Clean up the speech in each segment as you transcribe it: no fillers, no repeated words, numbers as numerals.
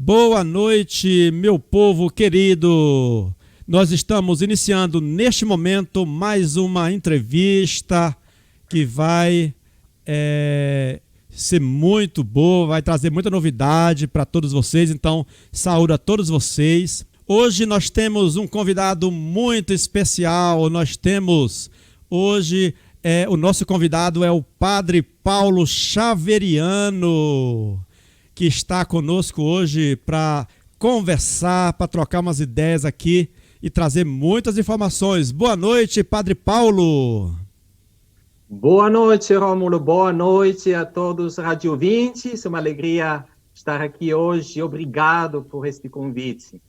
Boa noite, meu povo querido. Nós estamos iniciando neste momento mais uma entrevista que vai ser muito boa, vai trazer muita novidade para todos vocês. Então, saúde a todos vocês. Hoje nós temos um convidado muito especial. Nós temos hoje o nosso convidado é o Padre Paulo Xaveriano, que está conosco hoje para conversar, para trocar umas ideias aqui e trazer muitas informações. Boa noite, Padre Paulo. Boa noite, Rômulo. Boa noite a todos os radiovintes. É uma alegria estar aqui hoje. Obrigado por este convite.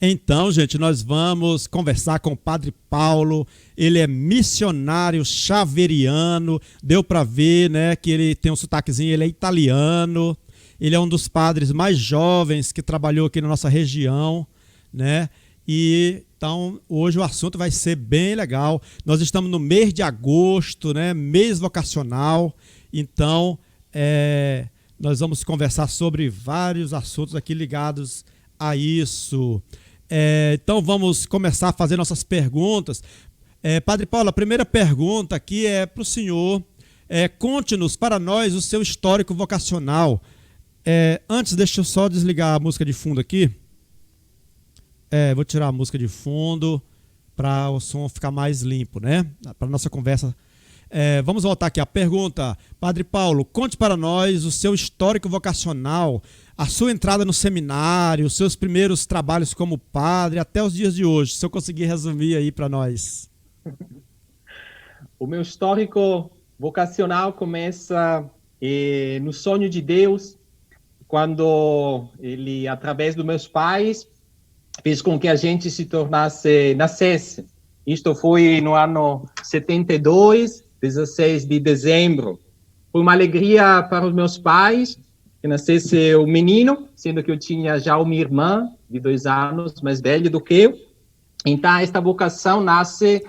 Então, gente, nós vamos conversar com o Padre Paulo. Ele é missionário xaveriano. Deu para ver, né, que ele tem um sotaquezinho, ele é italiano. Ele é um dos padres mais jovens que trabalhou aqui na nossa região, né? E então, hoje o assunto vai ser bem legal. Nós estamos no mês de agosto, né, mês vocacional. Então, nós vamos conversar sobre vários assuntos aqui ligados a isso. Então vamos começar a fazer nossas perguntas. Padre Paulo, a primeira pergunta aqui é para o senhor. Conte-nos para nós o seu histórico vocacional. Antes, deixa eu só desligar a música de fundo aqui. Vou tirar a música de fundo para o som ficar mais limpo, né? Para a nossa conversa. Vamos voltar aqui à pergunta. Padre Paulo, conte para nós o seu histórico vocacional, a sua entrada no seminário, os seus primeiros trabalhos como padre, até os dias de hoje, se eu conseguir resumir aí para nós. O meu histórico vocacional começa no sonho de Deus, quando ele, através dos meus pais, fez com que a gente nascesse. Isto foi no ano 72, 16 de dezembro. Foi uma alegria para os meus pais que nascesse o menino, sendo que eu tinha já uma irmã de 2 anos mais velha do que eu. Então, esta vocação nasce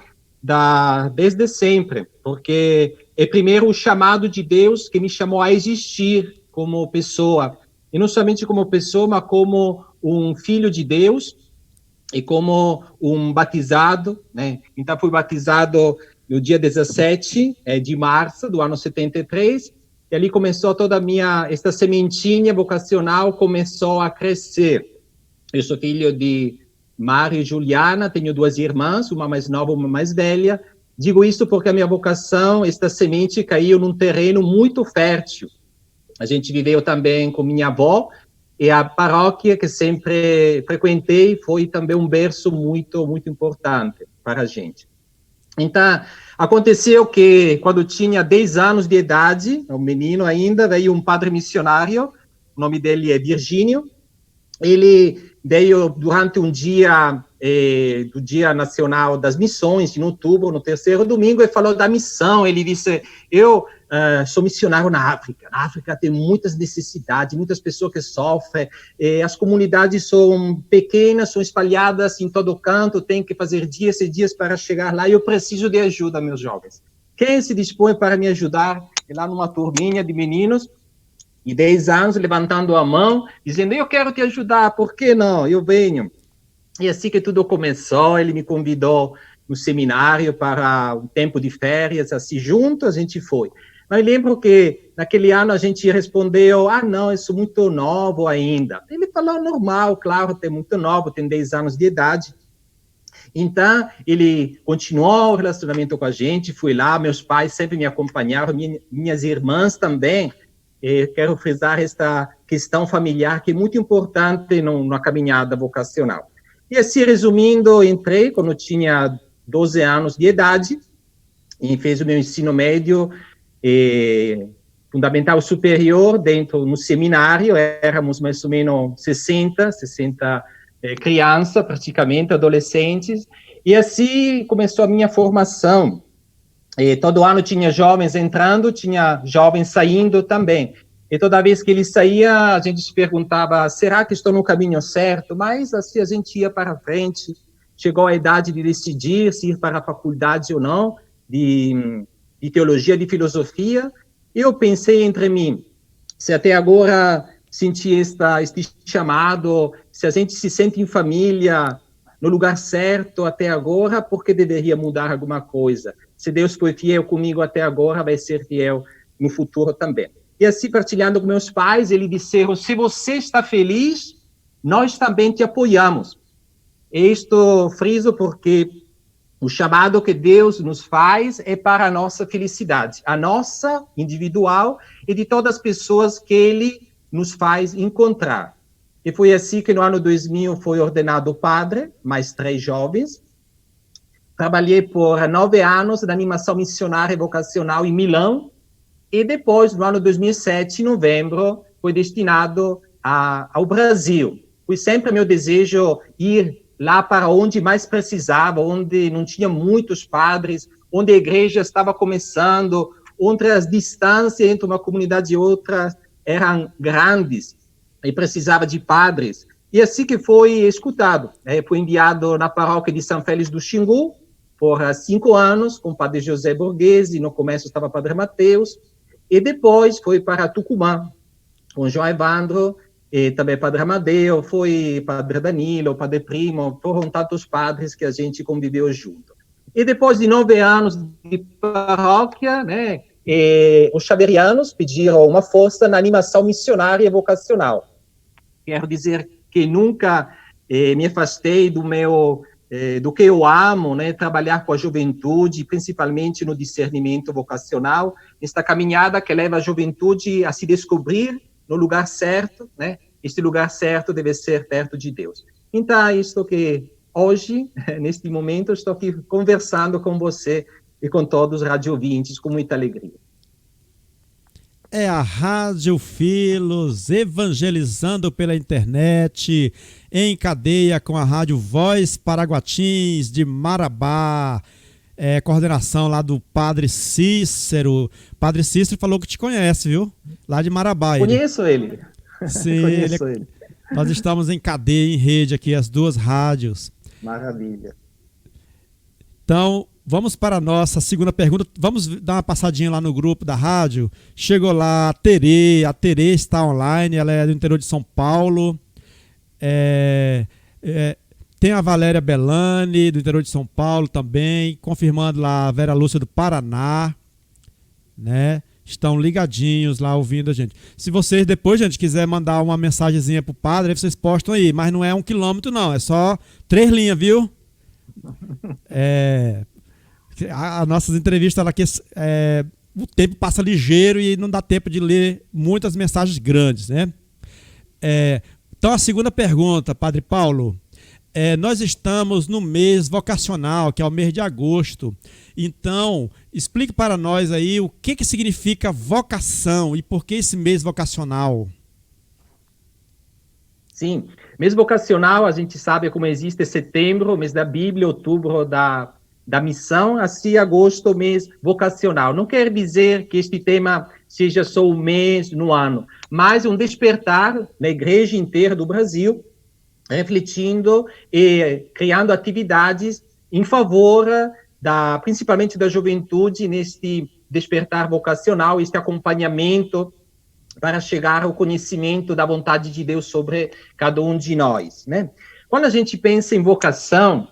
desde sempre, porque é primeiro o chamado de Deus que me chamou a existir como pessoa. E não somente como pessoa, mas como um filho de Deus e como um batizado, né? Então, fui batizado no dia 17 de março do ano 73, e ali começou toda esta sementinha vocacional começou a crescer. Eu sou filho de Mário e Juliana, tenho 2 irmãs, uma mais nova, uma mais velha. Digo isso porque a minha vocação, esta semente caiu num terreno muito fértil. A gente viveu também com minha avó, e a paróquia que sempre frequentei foi também um berço muito, muito importante para a gente. Então, aconteceu que quando tinha 10 anos de idade, um menino ainda, veio um padre missionário, o nome dele é Virgínio. Ele veio durante um dia, do Dia Nacional das Missões, em outubro, no 3º domingo, e falou da missão. Ele disse, eu sou missionário na África. Na África tem muitas necessidades, muitas pessoas que sofrem, as comunidades são pequenas, são espalhadas em todo canto, tem que fazer dias e dias para chegar lá, e eu preciso de ajuda, meus jovens. Quem se dispõe para me ajudar? E lá numa turminha de meninos, de 10 anos, levantando a mão, dizendo, eu quero te ajudar, por que não? Eu venho. E assim que tudo começou, ele me convidou no seminário para um tempo de férias, assim, junto a gente foi. Mas lembro que naquele ano a gente respondeu, não, eu sou muito novo ainda. Ele falou, normal, claro, tem muito novo, tem 10 anos de idade. Então, ele continuou o relacionamento com a gente, fui lá, meus pais sempre me acompanharam, minhas irmãs também. Quero frisar esta questão familiar que é muito importante na caminhada vocacional. E assim, resumindo, entrei quando eu tinha 12 anos de idade e fiz o meu ensino médio fundamental superior no seminário. Éramos mais ou menos 60 crianças, praticamente, adolescentes. E assim começou a minha formação. Todo ano tinha jovens entrando, tinha jovens saindo também. E toda vez que ele saía, a gente se perguntava, será que estou no caminho certo? Mas assim a gente ia para frente. Chegou a idade de decidir se ir para a faculdade ou não, de teologia, de filosofia. E eu pensei entre mim, se até agora sentir este chamado, se a gente se sente em família, no lugar certo até agora, por que deveria mudar alguma coisa? Se Deus foi fiel comigo até agora, vai ser fiel no futuro também. E assim, partilhando com meus pais, eles disseram, se você está feliz, nós também te apoiamos. Isto friso porque o chamado que Deus nos faz é para a nossa felicidade, a nossa individual e de todas as pessoas que Ele nos faz encontrar. E foi assim que no ano 2000 foi ordenado padre, mais 3 jovens. Trabalhei por 9 anos na animação missionária e vocacional em Milão, e depois, no ano 2007, em novembro, foi destinado ao Brasil. Foi sempre meu desejo ir lá para onde mais precisava, onde não tinha muitos padres, onde a igreja estava começando, onde as distâncias entre uma comunidade e outra eram grandes e precisava de padres. E assim que foi escutado. Foi enviado na paróquia de São Félix do Xingu por 5 anos, com o padre José Borghese, no começo estava padre Mateus, e depois foi para Tucumã, com João Evandro, e também padre Amadeu, foi padre Danilo, padre Primo, foram tantos padres que a gente conviveu junto. E depois de 9 anos de paróquia, né, os xaverianos pediram uma força na animação missionária e vocacional. Quero dizer que nunca me afastei do que eu amo, né, trabalhar com a juventude, principalmente no discernimento vocacional, esta caminhada que leva a juventude a se descobrir no lugar certo, né? Este lugar certo deve ser perto de Deus. Então, é isto que hoje, neste momento, estou aqui conversando com você e com todos os radiovintes com muita alegria. É a Rádio Filos, evangelizando pela internet, em cadeia com a Rádio Voz Paraguatins de Marabá. Coordenação lá do Padre Cícero. Padre Cícero falou que te conhece, viu? Lá de Marabá. Conheço ele. Sim, Conheço ele. Nós estamos em cadeia, em rede aqui, as 2 rádios. Maravilha. Então, vamos para a nossa segunda pergunta. Vamos dar uma passadinha lá no grupo da rádio. Chegou lá a Terê está online, ela é do interior de São Paulo. Tem a Valéria Belani, do interior de São Paulo também, confirmando lá a Vera Lúcia do Paraná, né? Estão ligadinhos lá ouvindo a gente. Se vocês depois, gente, quiser mandar uma mensagenzinha pro padre, aí vocês postam aí, mas não é 1 quilômetro não, é só 3 linhas, viu? As nossas entrevistas aqui, o tempo passa ligeiro e não dá tempo de ler muitas mensagens grandes, né? Então a segunda pergunta, Padre Paulo, nós estamos no mês vocacional, que é o mês de agosto. Então, explique para nós aí o que significa vocação e por que esse mês vocacional. Sim, mês vocacional, a gente sabe como existe setembro, mês da Bíblia, outubro da missão, assim agosto, mês vocacional. Não quer dizer que este tema seja só um mês no ano, mas um despertar na igreja inteira do Brasil, refletindo e criando atividades em favor principalmente da juventude neste despertar vocacional, este acompanhamento para chegar ao conhecimento da vontade de Deus sobre cada um de nós, né? Quando a gente pensa em vocação,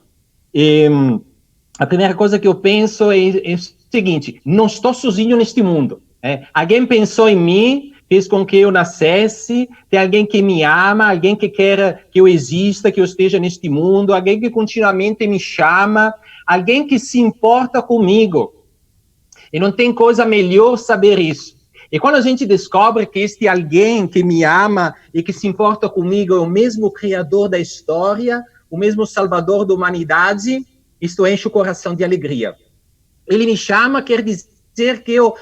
a primeira coisa que eu penso é o seguinte: não estou sozinho neste mundo. Alguém pensou em mim, fez com que eu nascesse, tem alguém que me ama, alguém que quer que eu exista, que eu esteja neste mundo, alguém que continuamente me chama, alguém que se importa comigo. E não tem coisa melhor saber isso. E quando a gente descobre que este alguém que me ama e que se importa comigo é o mesmo Criador da história, o mesmo Salvador da humanidade, isto enche o coração de alegria. Ele me chama, quer dizer que eu,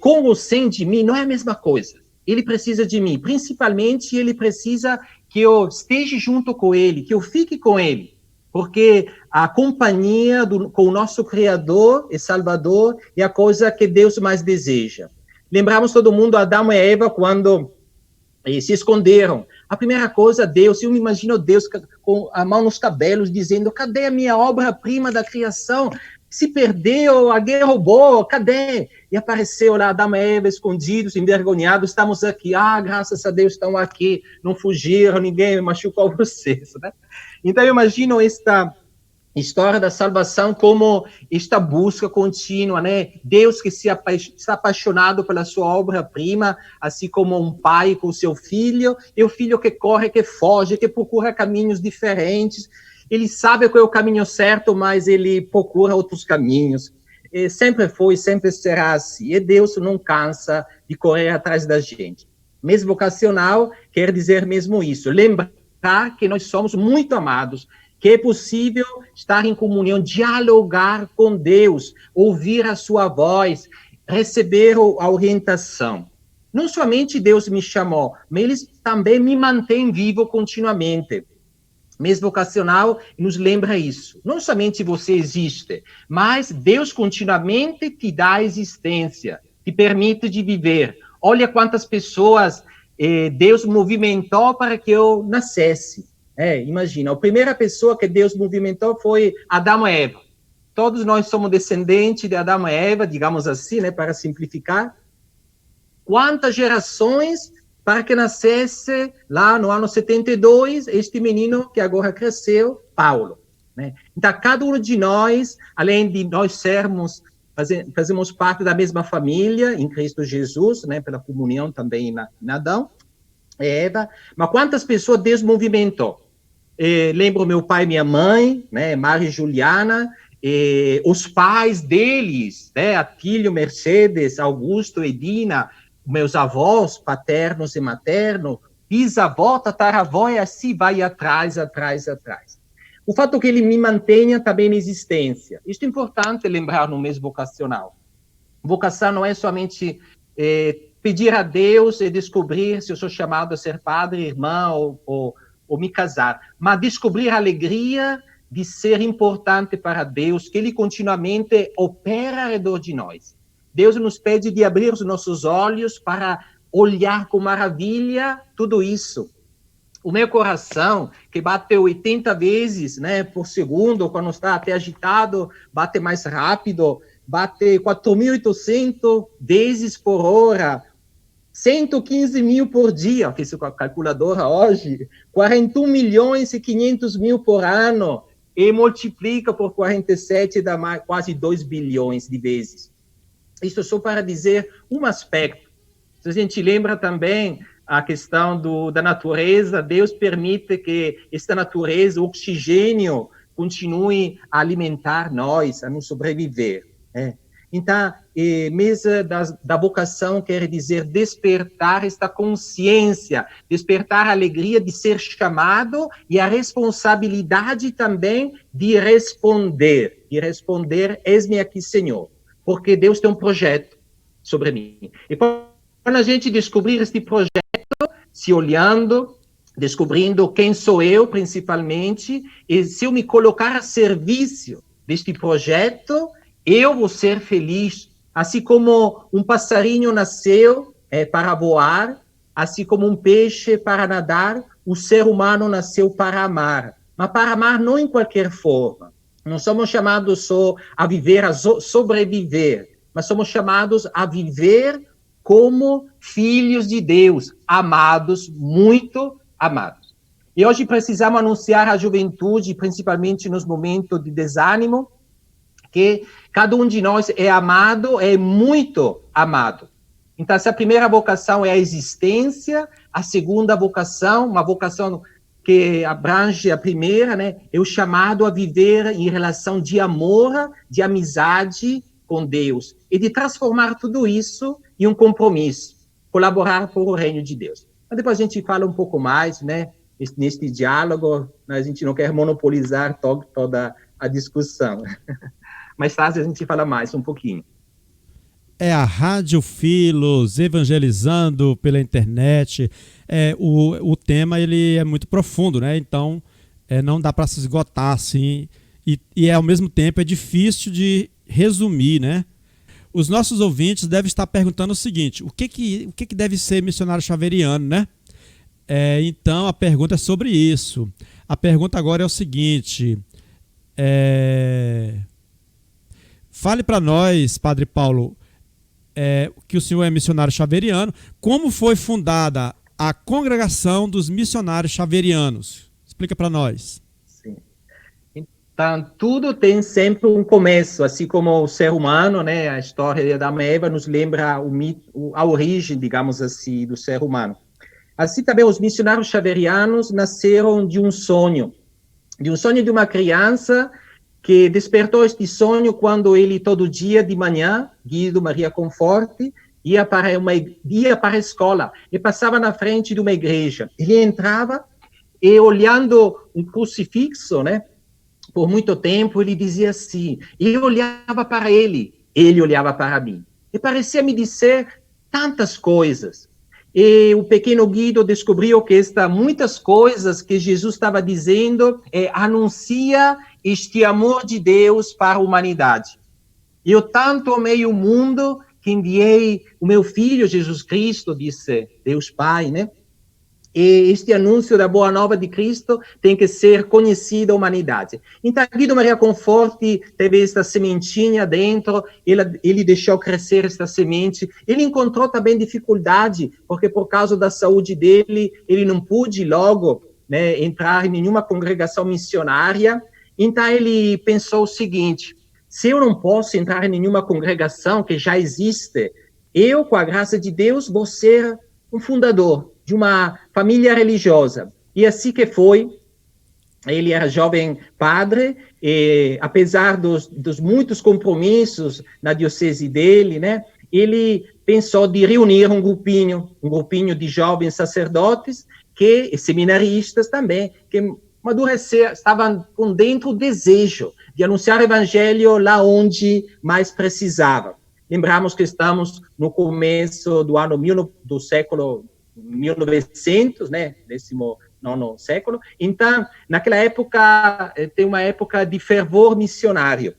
com ou sem de mim, não é a mesma coisa. Ele precisa de mim, principalmente ele precisa que eu esteja junto com ele, que eu fique com ele, porque a companhia com o nosso Criador e Salvador é a coisa que Deus mais deseja. Lembramos todo mundo, Adão e Eva, quando se esconderam. A primeira coisa, Deus, eu me imagino Deus com a mão nos cabelos, dizendo: cadê a minha obra-prima da criação? se perdeu, alguém roubou, cadê? E apareceu lá Adão e Eva escondidos, envergonhados, estamos aqui, graças a Deus estão aqui, não fugiram, ninguém machucou vocês, né? Então eu imagino esta história da salvação como esta busca contínua, né? Deus que está apaixonado pela sua obra-prima, assim como um pai com seu filho, e o filho que corre, que foge, que procura caminhos diferentes. Ele sabe qual é o caminho certo, mas ele procura outros caminhos. E sempre foi, sempre será assim. E Deus não cansa de correr atrás da gente. Mesmo vocacional quer dizer mesmo isso. Lembrar que nós somos muito amados, que é possível estar em comunhão, dialogar com Deus, ouvir a sua voz, receber a orientação. Não somente Deus me chamou, mas Ele também me mantém vivo continuamente. Mesmo vocacional nos lembra isso. Não somente você existe, mas Deus continuamente te dá existência, te permite de viver. Olha quantas pessoas Deus movimentou para que eu nascesse. Imagina, a primeira pessoa que Deus movimentou foi Adão e Eva. Todos nós somos descendentes de Adão e Eva, digamos assim, né, para simplificar. Quantas gerações para que nascesse lá no ano 72 este menino que agora cresceu, Paulo, né? Então, cada um de nós, além de nós sermos, fazemos parte da mesma família em Cristo Jesus, né, pela comunhão também em Adão e Eva, mas quantas pessoas Deus movimentou? Lembro meu pai e minha mãe, né, Maria e Juliana, os pais deles, né, Atílio, Mercedes, Augusto, Edina, meus avós, paternos e maternos, bisavó, tataravó, e assim vai atrás. O fato que ele me mantenha também na existência. Isto é importante lembrar no mês vocacional. Vocação não é somente pedir a Deus e descobrir se eu sou chamado a ser padre, irmã ou me casar, mas descobrir a alegria de ser importante para Deus, que Ele continuamente opera ao redor de nós. Deus nos pede de abrir os nossos olhos para olhar com maravilha tudo isso. O meu coração, que bate 80 vezes, né, por segundo, quando está até agitado, bate mais rápido, bate 4.800 vezes por hora, 115 mil por dia, fiz com a calculadora hoje, 41 milhões e 500 mil por ano, e multiplica por 47, dá mais, quase 2 bilhões de vezes. Isso só para dizer um aspecto. Se a gente lembra também a questão da natureza, Deus permite que esta natureza, o oxigênio, continue a alimentar nós, a nos sobreviver. Então, mesa da vocação quer dizer despertar esta consciência, despertar a alegria de ser chamado e a responsabilidade também de responder. Eis-me aqui, Senhor. Porque Deus tem um projeto sobre mim. E quando a gente descobrir este projeto, se olhando, descobrindo quem sou eu, principalmente, e se eu me colocar a serviço deste projeto, eu vou ser feliz. Assim como um passarinho nasceu para voar, assim como um peixe para nadar, o ser humano nasceu para amar. Mas para amar não em qualquer forma. Não somos chamados só a viver, a sobreviver, mas somos chamados a viver como filhos de Deus, amados, muito amados. E hoje precisamos anunciar à juventude, principalmente nos momentos de desânimo, que cada um de nós é amado, é muito amado. Então, essa primeira vocação é a existência, a segunda vocação, uma vocação que abrange a primeira, né, é o chamado a viver em relação de amor, de amizade com Deus, e de transformar tudo isso em um compromisso, colaborar por o reino de Deus. Mas depois a gente fala um pouco mais, né, neste diálogo, a gente não quer monopolizar toda a discussão. Mais tarde a gente fala mais um pouquinho. É a Rádio Filos, evangelizando pela internet. O tema ele é muito profundo, né? Então não dá para se esgotar assim. E ao mesmo tempo é difícil de resumir, né? Os nossos ouvintes devem estar perguntando o seguinte: o que deve ser missionário xaveriano, né? Então a pergunta é sobre isso. A pergunta agora é o seguinte: Fale para nós, Padre Paulo, que o senhor é missionário xaveriano, como foi fundada a Congregação dos Missionários Xaverianos? Explica para nós. Sim. Então, tudo tem sempre um começo, assim como o ser humano, né? A história de Adão e Eva nos lembra a origem, digamos assim, do ser humano. Assim também os missionários xaverianos nasceram de um sonho de uma criança que despertou este sonho quando ele, todo dia de manhã, Guido Maria Conforti, ia para a escola e passava na frente de uma igreja. Ele entrava e, olhando um crucifixo, né, por muito tempo, ele dizia assim, eu olhava para ele olhava para mim. E parecia me dizer tantas coisas. E o pequeno Guido descobriu que muitas coisas que Jesus estava dizendo anuncia este amor de Deus para a humanidade. Eu tanto amei o mundo que enviei o meu Filho Jesus Cristo, disse Deus Pai, né? E este anúncio da boa nova de Cristo tem que ser conhecido à humanidade. Então, Guido Maria Conforti teve esta sementinha dentro, ele deixou crescer esta semente. Ele encontrou também dificuldade, porque por causa da saúde dele, ele não pôde logo, né, entrar em nenhuma congregação missionária. Então, ele pensou o seguinte, se eu não posso entrar em nenhuma congregação que já existe, eu, com a graça de Deus, vou ser um fundador de uma família religiosa. E assim que foi, ele era jovem padre, e apesar dos muitos compromissos na diocese dele, né, ele pensou de reunir um grupinho de jovens sacerdotes, seminaristas também, que estavam com dentro o desejo de anunciar o evangelho lá onde mais precisava. Lembramos que estamos no começo do século 1900, né, 19º século. Então, naquela época, tem uma época de fervor missionário.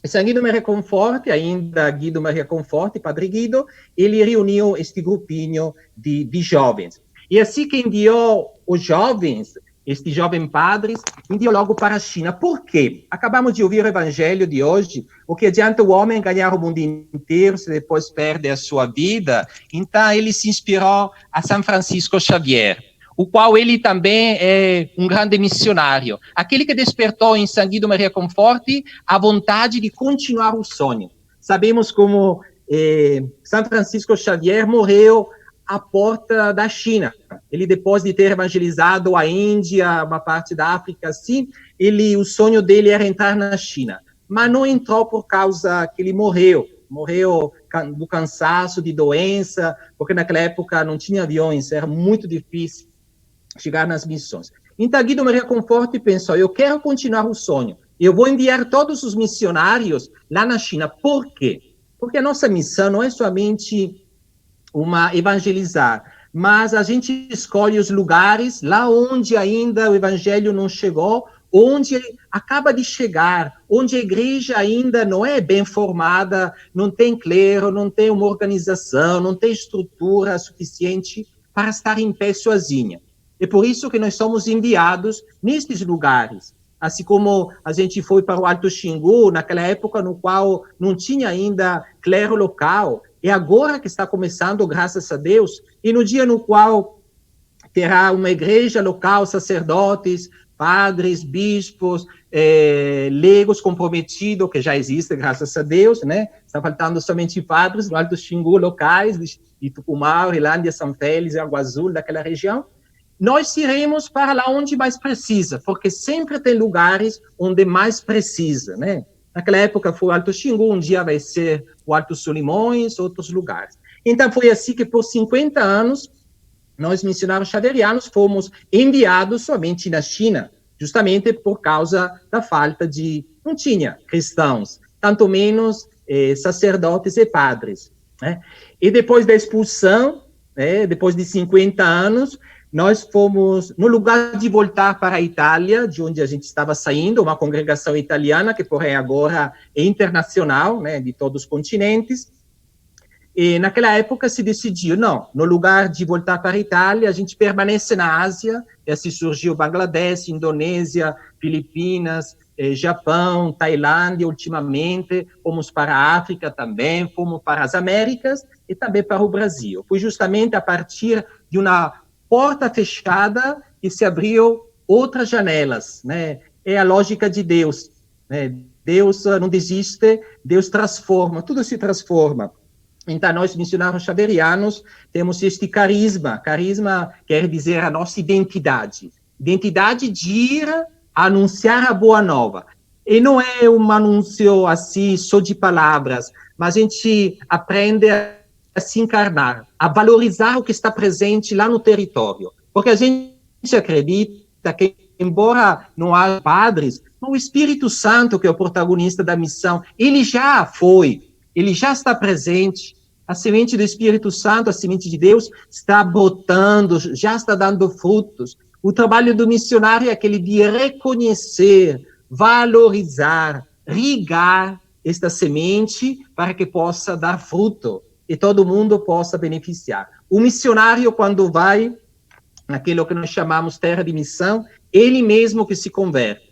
São Guido Maria Conforti, ainda Guido Maria Conforti, Padre Guido, ele reuniu este grupinho de jovens. E assim que enviou os jovens, estes jovens padres, enviou logo para a China. Por quê? Acabamos de ouvir o evangelho de hoje, o que adianta o homem ganhar o mundo inteiro se depois perde a sua vida? Então, ele se inspirou a São Francisco Xavier, o qual ele também é um grande missionário. Aquele que despertou em São Guido Maria Conforti a vontade de continuar o sonho. Sabemos como São Francisco Xavier morreu à porta da China. Ele, depois de ter evangelizado a Índia, uma parte da África, assim, o sonho dele era entrar na China. Mas não entrou por causa que ele morreu do cansaço, de doença, porque naquela época não tinha aviões, era muito difícil chegar nas missões. Então, Guido Maria Conforti pensou, eu quero continuar o sonho, eu vou enviar todos os missionários lá na China. Por quê? Porque a nossa missão não é somente evangelizar, mas a gente escolhe os lugares lá onde ainda o evangelho não chegou, onde ele acaba de chegar, onde a igreja ainda não é bem formada, não tem clero, não tem uma organização, não tem estrutura suficiente para estar em pé sozinha. É por isso que nós somos enviados nestes lugares. Assim como a gente foi para o Alto Xingu, naquela época no qual não tinha ainda clero local, é agora que está começando, graças a Deus, e no dia no qual terá uma igreja local, sacerdotes, padres, bispos, leigos comprometidos, que já existe, graças a Deus, né? Está faltando somente padres no Alto Xingu locais, de Tucumã, Orlândia, São Félix, Água Azul, daquela região. Nós iremos para lá onde mais precisa, porque sempre tem lugares onde mais precisa, né? Naquela época foi o Alto Xingu, um dia vai ser o Alto Solimões, outros lugares. Então foi assim que por 50 anos, nós missionários xaverianos fomos enviados somente na China, justamente por causa da falta não tinha cristãos, tanto menos sacerdotes e padres, né? E depois da expulsão, depois de 50 anos, nós fomos, no lugar de voltar para a Itália, de onde a gente estava saindo, uma congregação italiana, que porém agora é internacional, né, de todos os continentes, E naquela época se decidiu, não, no lugar de voltar para a Itália, a gente permanece na Ásia, e assim surgiu Bangladesh, Indonésia, Filipinas, Japão, Tailândia, ultimamente, fomos para a África também, fomos para as Américas e também para o Brasil. Foi justamente a partir de uma porta fechada que se abriu outras janelas, né? É a lógica de Deus, né? Deus não desiste, Deus transforma, tudo se transforma. Então, nós, missionários xaverianos, temos este carisma. Carisma quer dizer a nossa identidade. Identidade de ir anunciar a boa nova. E não é um anúncio assim, só de palavras, mas a gente aprende a se encarnar, a valorizar o que está presente lá no território. Porque a gente acredita que, embora não haja padres, o Espírito Santo, que é o protagonista da missão, ele já foi, ele já está presente. A semente do Espírito Santo, a semente de Deus, está brotando, já está dando frutos. O trabalho do missionário é aquele de reconhecer, valorizar, regar esta semente para que possa dar fruto e todo mundo possa beneficiar. O missionário, quando vai naquilo que nós chamamos terra de missão, ele mesmo que se converte.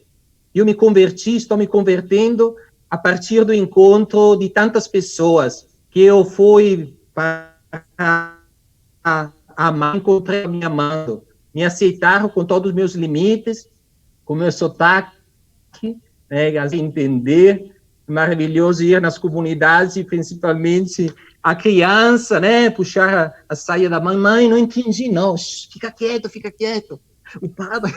Eu me converti, estou me convertendo a partir do encontro de tantas pessoas que eu fui para amar, encontrei me amando, me aceitaram com todos os meus limites, com meu sotaque, né, entender, maravilhoso ir nas comunidades e principalmente a criança, né, puxar a saia da mãe, não entendi não, fica quieto, o padre...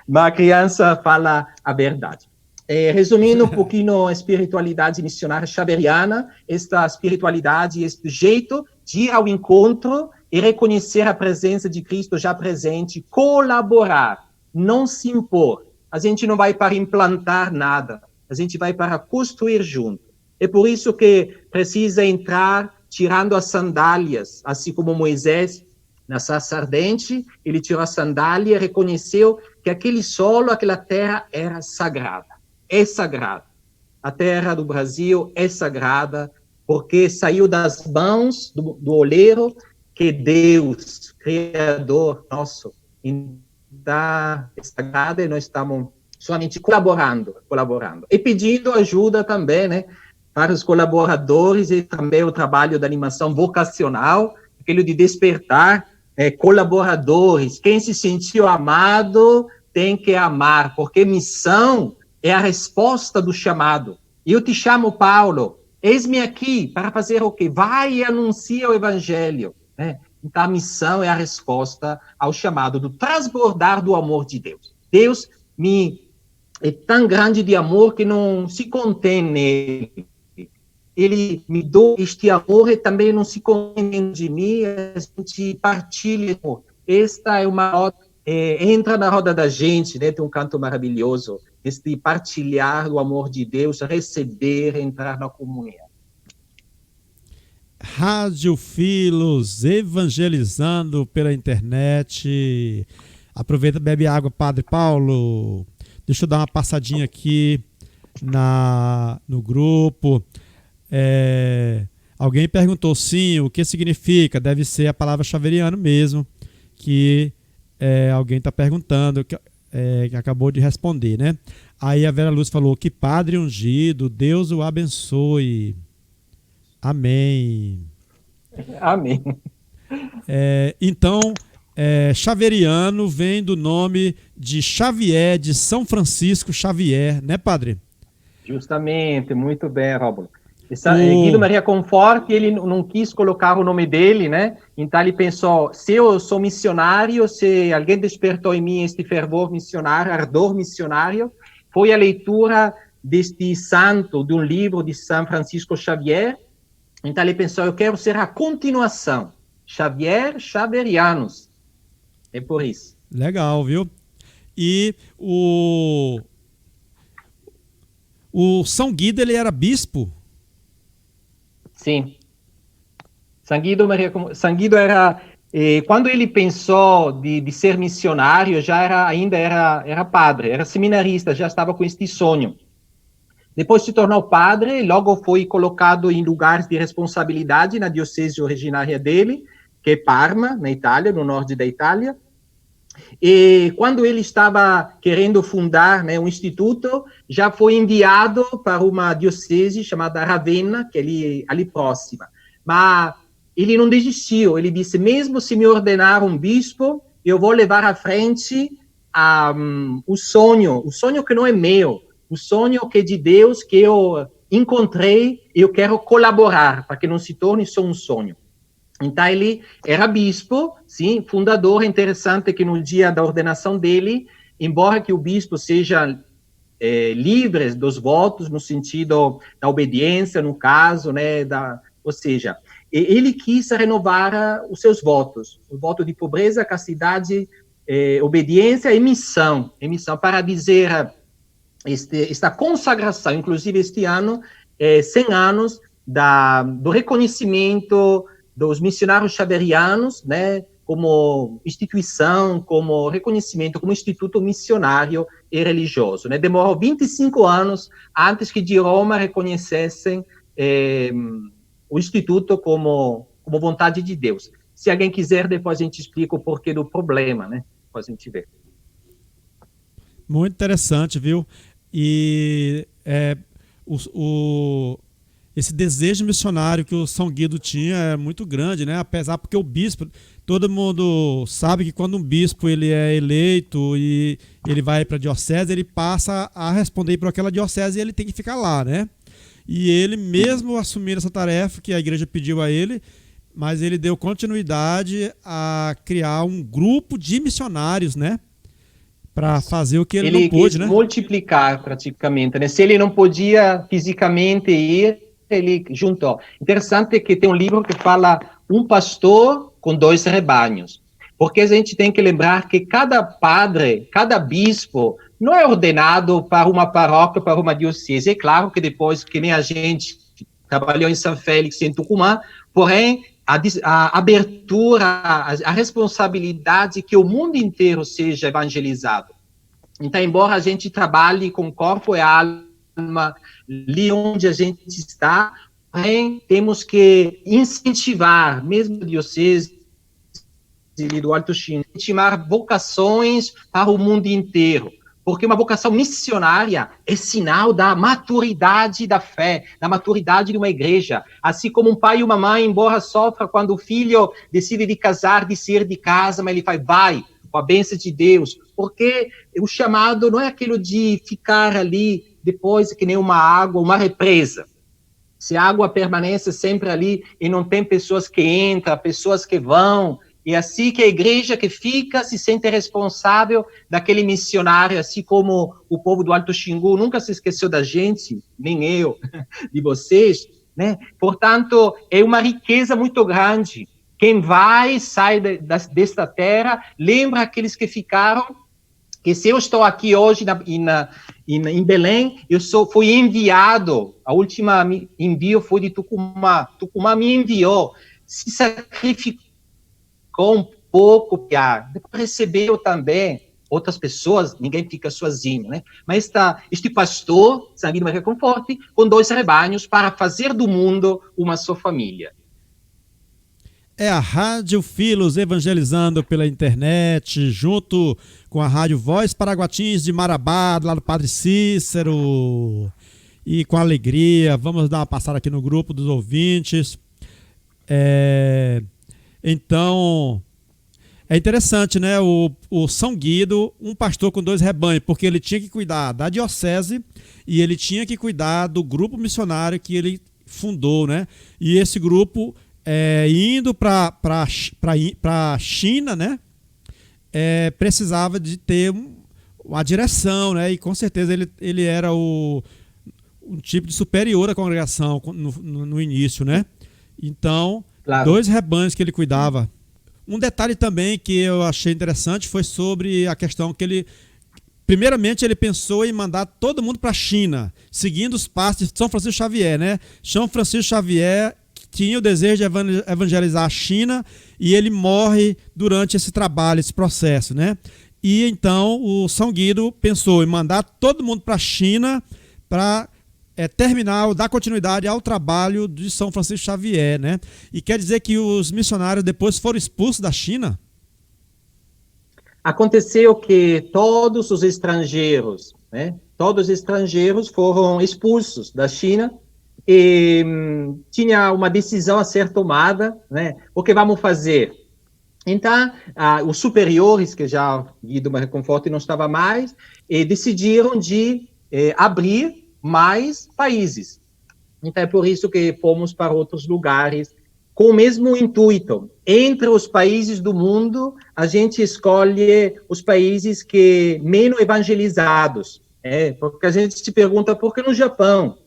Mas a criança fala a verdade. Resumindo um pouquinho a espiritualidade missionária xaveriana, esta espiritualidade, este jeito de ir ao encontro e reconhecer a presença de Cristo já presente, colaborar, não se impor. A gente não vai para implantar nada, a gente vai para construir junto. É por isso que precisa entrar tirando as sandálias, assim como Moisés, na sarça ardente, ele tirou a sandália e reconheceu que aquele solo, aquela terra era sagrada. É sagrada. A terra do Brasil é sagrada porque saiu das mãos do oleiro que Deus, Criador nosso, está sagrada e nós estamos somente colaborando e pedindo ajuda também, né, para os colaboradores e também o trabalho da animação vocacional, aquele de despertar colaboradores. Quem se sentiu amado tem que amar, porque missão é a resposta do chamado. E eu te chamo, Paulo, eis-me aqui para fazer o quê? Vai e anuncia o evangelho. Né? Então, a missão é a resposta ao chamado do transbordar do amor de Deus. Deus é tão grande de amor que não se contém nele. Ele me deu este amor e também não se contém de mim, a gente partilha. Esta é uma roda, entra na roda da gente, né? Tem um canto maravilhoso, este partilhar o amor de Deus, receber, entrar na comunhão. Rádio Filos, evangelizando pela internet. Aproveita e bebe água, Padre Paulo. Deixa eu dar uma passadinha aqui no grupo. Alguém perguntou, sim, o que significa? Deve ser a palavra xaveriano mesmo, que alguém está perguntando, que acabou de responder, né? Aí a Vera Luz falou, que padre ungido, Deus o abençoe. Amém. Amém. Então, xaveriano vem do nome de Xavier, de São Francisco Xavier, né, padre? Justamente, muito bem, Rómulo. Guido Maria Conforti, ele não quis colocar o nome dele, né? Então ele pensou, se eu sou missionário, se alguém despertou em mim este fervor missionário, ardor missionário, foi a leitura deste santo, de um livro de São Francisco Xavier. Então ele pensou, eu quero ser a continuação. Xavier, Xaverianos. É por isso. Legal, viu? E o São Guido, ele era bispo? Sim. São Guido era... quando ele pensou de ser missionário, ainda era padre, era seminarista, já estava com este sonho. Depois se tornou padre, logo foi colocado em lugares de responsabilidade na diocese originária dele, que é Parma, na Itália, no norte da Itália. E quando ele estava querendo fundar, né, um instituto, já foi enviado para uma diocese chamada Ravenna, que é ali próxima. Mas ele não desistiu, ele disse, mesmo se me ordenar um bispo, eu vou levar à frente o sonho que não é meu, o sonho que é de Deus, que eu encontrei, e eu quero colaborar para que não se torne só um sonho. Então, ele era bispo, sim, fundador. Interessante que no dia da ordenação dele, embora que o bispo seja livre dos votos, no sentido da obediência, no caso, né, ou seja, ele quis renovar os seus votos, o voto de pobreza, castidade, obediência e missão, para dizer esta consagração, inclusive este ano, 100 anos do reconhecimento dos missionários xaverianos, né, como instituição, como reconhecimento, como instituto missionário e religioso. Né? Demorou 25 anos antes que de Roma reconhecessem o instituto como vontade de Deus. Se alguém quiser, depois a gente explica o porquê do problema, né? Depois a gente vê. Muito interessante, viu? E esse desejo missionário que o São Guido tinha é muito grande, né? Apesar porque o bispo, todo mundo sabe que quando um bispo ele é eleito e ele vai para a diocese, ele passa a responder por aquela diocese e ele tem que ficar lá, né? E ele mesmo assumindo essa tarefa que a igreja pediu a ele, mas ele deu continuidade a criar um grupo de missionários, né? Para fazer o que ele não pôde, né? Multiplicar praticamente, né? Se ele não podia fisicamente ir, ele juntou. Interessante que tem um livro que fala um pastor com 2 rebanhos, porque a gente tem que lembrar que cada padre, cada bispo, não é ordenado para uma paróquia, para uma diocese. É claro que depois, que nem a gente trabalhou em São Félix, em Tucumã, porém, a abertura, a responsabilidade que o mundo inteiro seja evangelizado. Então, embora a gente trabalhe com corpo e alma, ali onde a gente está, porém, temos que incentivar, mesmo a diocese do Alto Xingu, incentivar vocações para o mundo inteiro. Porque uma vocação missionária é sinal da maturidade da fé, da maturidade de uma igreja. Assim como um pai e uma mãe, embora sofra quando o filho decide de casar, de sair de casa, mas ele vai, com a bênção de Deus. Porque o chamado não é aquilo de ficar ali depois que nem uma água, uma represa. Se a água permanece sempre ali e não tem pessoas que entram, pessoas que vão, e assim que a igreja que fica se sente responsável daquele missionário, assim como o povo do Alto Xingu nunca se esqueceu da gente, nem eu, de vocês, né? Portanto, é uma riqueza muito grande. Quem vai, sai desta terra, lembra aqueles que ficaram, que se eu estou aqui hoje em Belém, fui enviado, a última envio foi de Tucumã. Tucumã me enviou, se sacrificou um pouco, recebeu também outras pessoas, ninguém fica sozinho, né? Mas este pastor, Sanguíneo Maria Conforte, com 2 rebanhos para fazer do mundo uma só família. É a Rádio Filos evangelizando pela internet, junto com a Rádio Voz Paraguatins de Marabá, lá do Padre Cícero. E com alegria, vamos dar uma passada aqui no grupo dos ouvintes. Então, é interessante, né? O São Guido, um pastor com 2 rebanhos, porque ele tinha que cuidar da diocese e ele tinha que cuidar do grupo missionário que ele fundou, né? E esse grupo, indo para a China, né? Precisava de ter uma direção, né? E com certeza ele era um tipo de superior à congregação no início, né? Então, claro. 2 rebanhos que ele cuidava. Um detalhe também que eu achei interessante foi sobre a questão que ele... Primeiramente, ele pensou em mandar todo mundo para a China, seguindo os passos de São Francisco Xavier, né? São Francisco Xavier tinha o desejo de evangelizar a China e ele morre durante esse trabalho, esse processo, né? E então o São Guido pensou em mandar todo mundo para a China para terminar, dar continuidade ao trabalho de São Francisco Xavier, né? E quer dizer que os missionários depois foram expulsos da China? Aconteceu que todos os estrangeiros, né? Todos os estrangeiros foram expulsos da China e tinha uma decisão a ser tomada, né? O que vamos fazer? Então, os superiores, que já Guido Reconforto não estava mais, decidiram de abrir mais países. Então, é por isso que fomos para outros lugares, com o mesmo intuito. Entre os países do mundo, a gente escolhe os países que menos evangelizados. Porque a gente se pergunta, por que no Japão?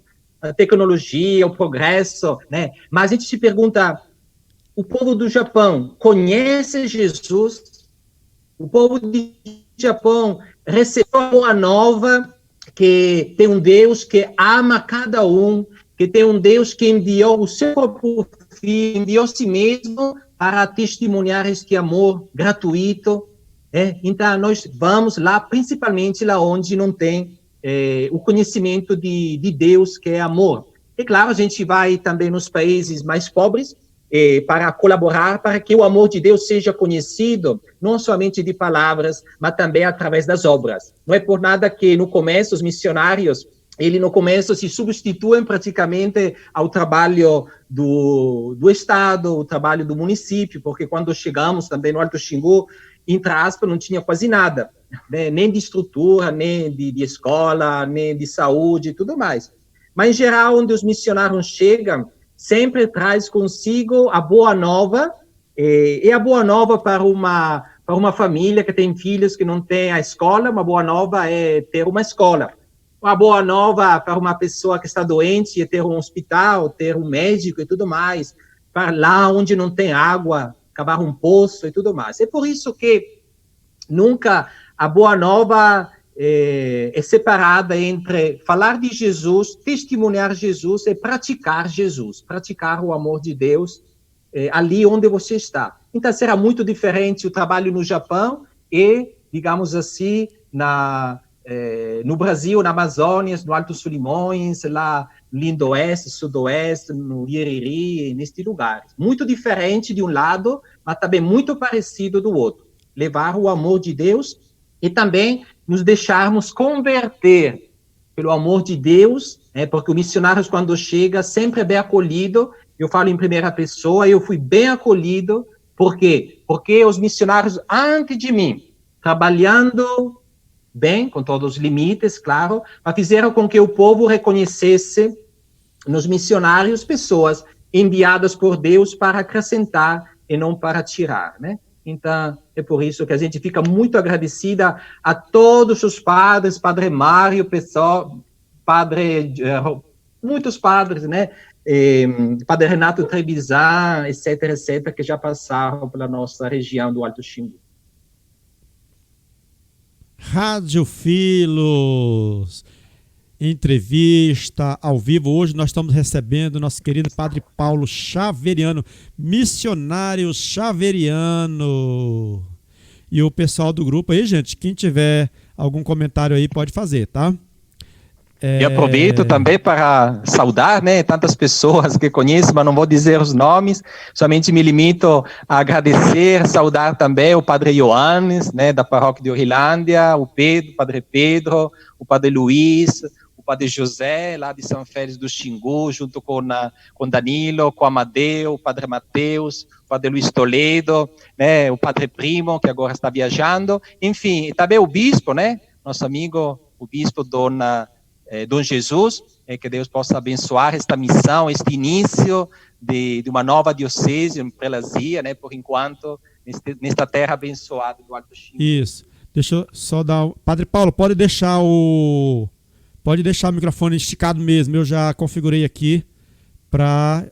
A tecnologia, o progresso, né? Mas a gente se pergunta, o povo do Japão conhece Jesus? O povo do Japão recebeu a boa nova, que tem um Deus que ama cada um, que tem um Deus que enviou o seu próprio Filho, enviou a si mesmo para testemunhar este amor gratuito. Então, nós vamos lá, principalmente lá onde não tem o conhecimento de Deus, que é amor. E, claro, a gente vai também nos países mais pobres, para colaborar para que o amor de Deus seja conhecido, não somente de palavras, mas também através das obras. Não é por nada que, no começo, os missionários, no começo, se substituem praticamente ao trabalho do Estado, o trabalho do município, porque quando chegamos também no Alto Xingu, entre aspas, não tinha quase nada, né? Nem de estrutura, nem de escola, nem de saúde e tudo mais. Mas, em geral, onde os missionários chegam, sempre traz consigo a boa nova, e a boa nova para uma família que tem filhos que não tem a escola, uma boa nova é ter uma escola. Uma boa nova para uma pessoa que está doente é ter um hospital, ter um médico e tudo mais. Para lá onde não tem água, cavar um poço e tudo mais. É por isso que nunca a boa nova é separada entre falar de Jesus, testemunhar Jesus e praticar Jesus, praticar o amor de Deus ali onde você está. Então, será muito diferente o trabalho no Japão e, digamos assim, no Brasil, na Amazônia, no Alto Solimões, lá no Lindoeste, Sudoeste, no Iriri, nestes lugares. Muito diferente de um lado, mas também muito parecido do outro. Levar o amor de Deus e também nos deixarmos converter pelo amor de Deus, porque o missionário, quando chega, sempre é bem acolhido. Eu falo em primeira pessoa, eu fui bem acolhido. Por quê? Porque os missionários, antes de mim, trabalhando bem, com todos os limites, claro, mas fizeram com que o povo reconhecesse nos missionários pessoas enviadas por Deus para acrescentar e não para tirar, né? Então, é por isso que a gente fica muito agradecida a todos os padres, Padre Mário, pessoal, muitos padres, né? Padre Renato Trebizan, etc., etc., que já passaram pela nossa região do Alto Xingu. Rádio Filos, entrevista ao vivo. Hoje nós estamos recebendo nosso querido Padre Paulo Xaveriano, missionário xaveriano. E o pessoal do grupo aí, gente, quem tiver algum comentário aí pode fazer, tá? E aproveito também para saudar, né, tantas pessoas que conheço, mas não vou dizer os nomes, somente me limito a agradecer, saudar também o Padre Ioannis, né, da paróquia de Orlândia, o Pedro, o Padre Pedro, o Padre Luiz, o Padre José, lá de São Félix do Xingu, junto com Danilo, com Amadeu, o Padre Mateus, o Padre Luiz Toledo, né, o Padre Primo, que agora está viajando, enfim, também o Bispo, né, nosso amigo, o Bispo Dom Jesus, que Deus possa abençoar esta missão, este início de uma nova diocese, uma prelazia, né, por enquanto, nesta terra abençoada do Alto Xingu. Isso. Deixa eu só dar... Padre Paulo, pode deixar o microfone esticado mesmo, eu já configurei aqui para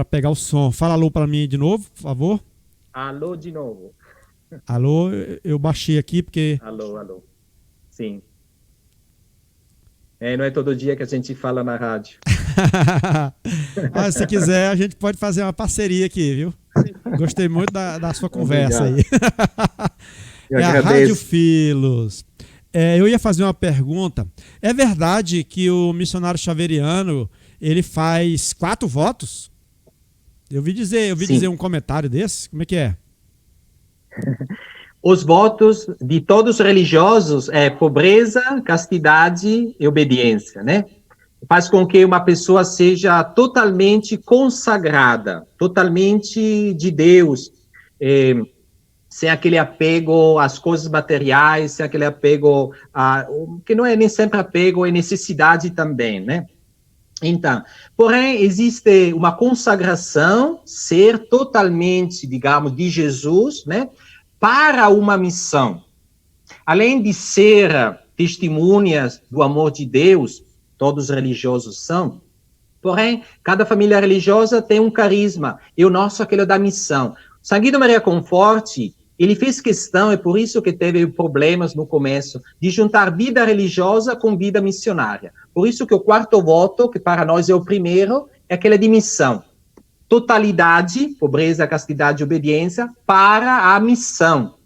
pegar o som. Fala alô para mim de novo, por favor. Alô de novo. Alô, eu baixei aqui porque... Alô. Sim. Não é todo dia que a gente fala na rádio. Se quiser, a gente pode fazer uma parceria aqui, viu? Gostei muito da sua conversa. Obrigado. Aí. Eu agradeço. A Rádio Filos. eu ia fazer uma pergunta. É verdade que o missionário xaveriano, ele faz 4 votos? Eu vi dizer um comentário desse. Como é que é? Os votos de todos os religiosos é pobreza, castidade e obediência, né? Faz com que uma pessoa seja totalmente consagrada, totalmente de Deus, sem aquele apego às coisas materiais, sem aquele apego que não é nem sempre apego, é necessidade também, né? Então, porém, existe uma consagração, ser totalmente, digamos, de Jesus, né? Para uma missão. Além de ser testemunhas do amor de Deus, todos os religiosos são, porém, cada família religiosa tem um carisma, e o nosso é aquele da missão. São Guido Maria Conforti, ele fez questão, é por isso que teve problemas no começo, de juntar vida religiosa com vida missionária. Por isso que o 4º voto, que para nós é o primeiro, é aquele de missão. Totalidade, pobreza, castidade e obediência, para a missão.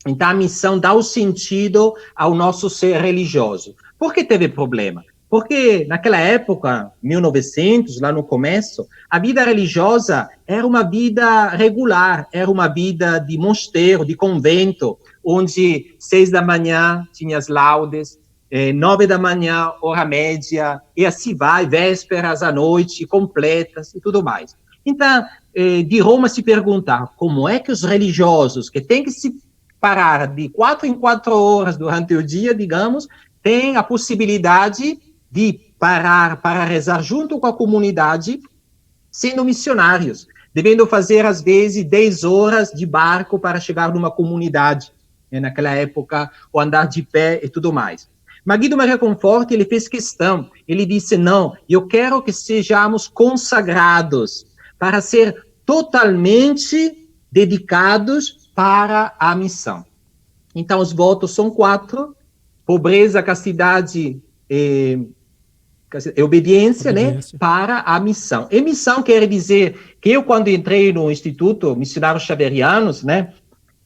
Então, a missão dá o sentido ao nosso ser religioso. Por que teve problema? Porque naquela época, 1900, lá no começo, a vida religiosa era uma vida regular, era uma vida de mosteiro, de convento, onde 6 da manhã tinha as laudes, 9 da manhã, hora média, e assim vai, vésperas à noite, completas e tudo mais. Então, de Roma se perguntar como é que os religiosos, que têm que se parar de 4 em 4 horas durante o dia, digamos, têm a possibilidade de parar para rezar junto com a comunidade, sendo missionários, devendo fazer, às vezes, 10 horas de barco para chegar numa comunidade, naquela época, o andar de pé e tudo mais. Mas Guido Maria Conforti, ele fez questão, ele disse, não, eu quero que sejamos consagrados, para ser totalmente dedicados para a missão. Então, os votos são 4, pobreza, castidade e obediência, né, para a missão. E missão quer dizer que eu, quando entrei no Instituto Missionários Xaverianos, né,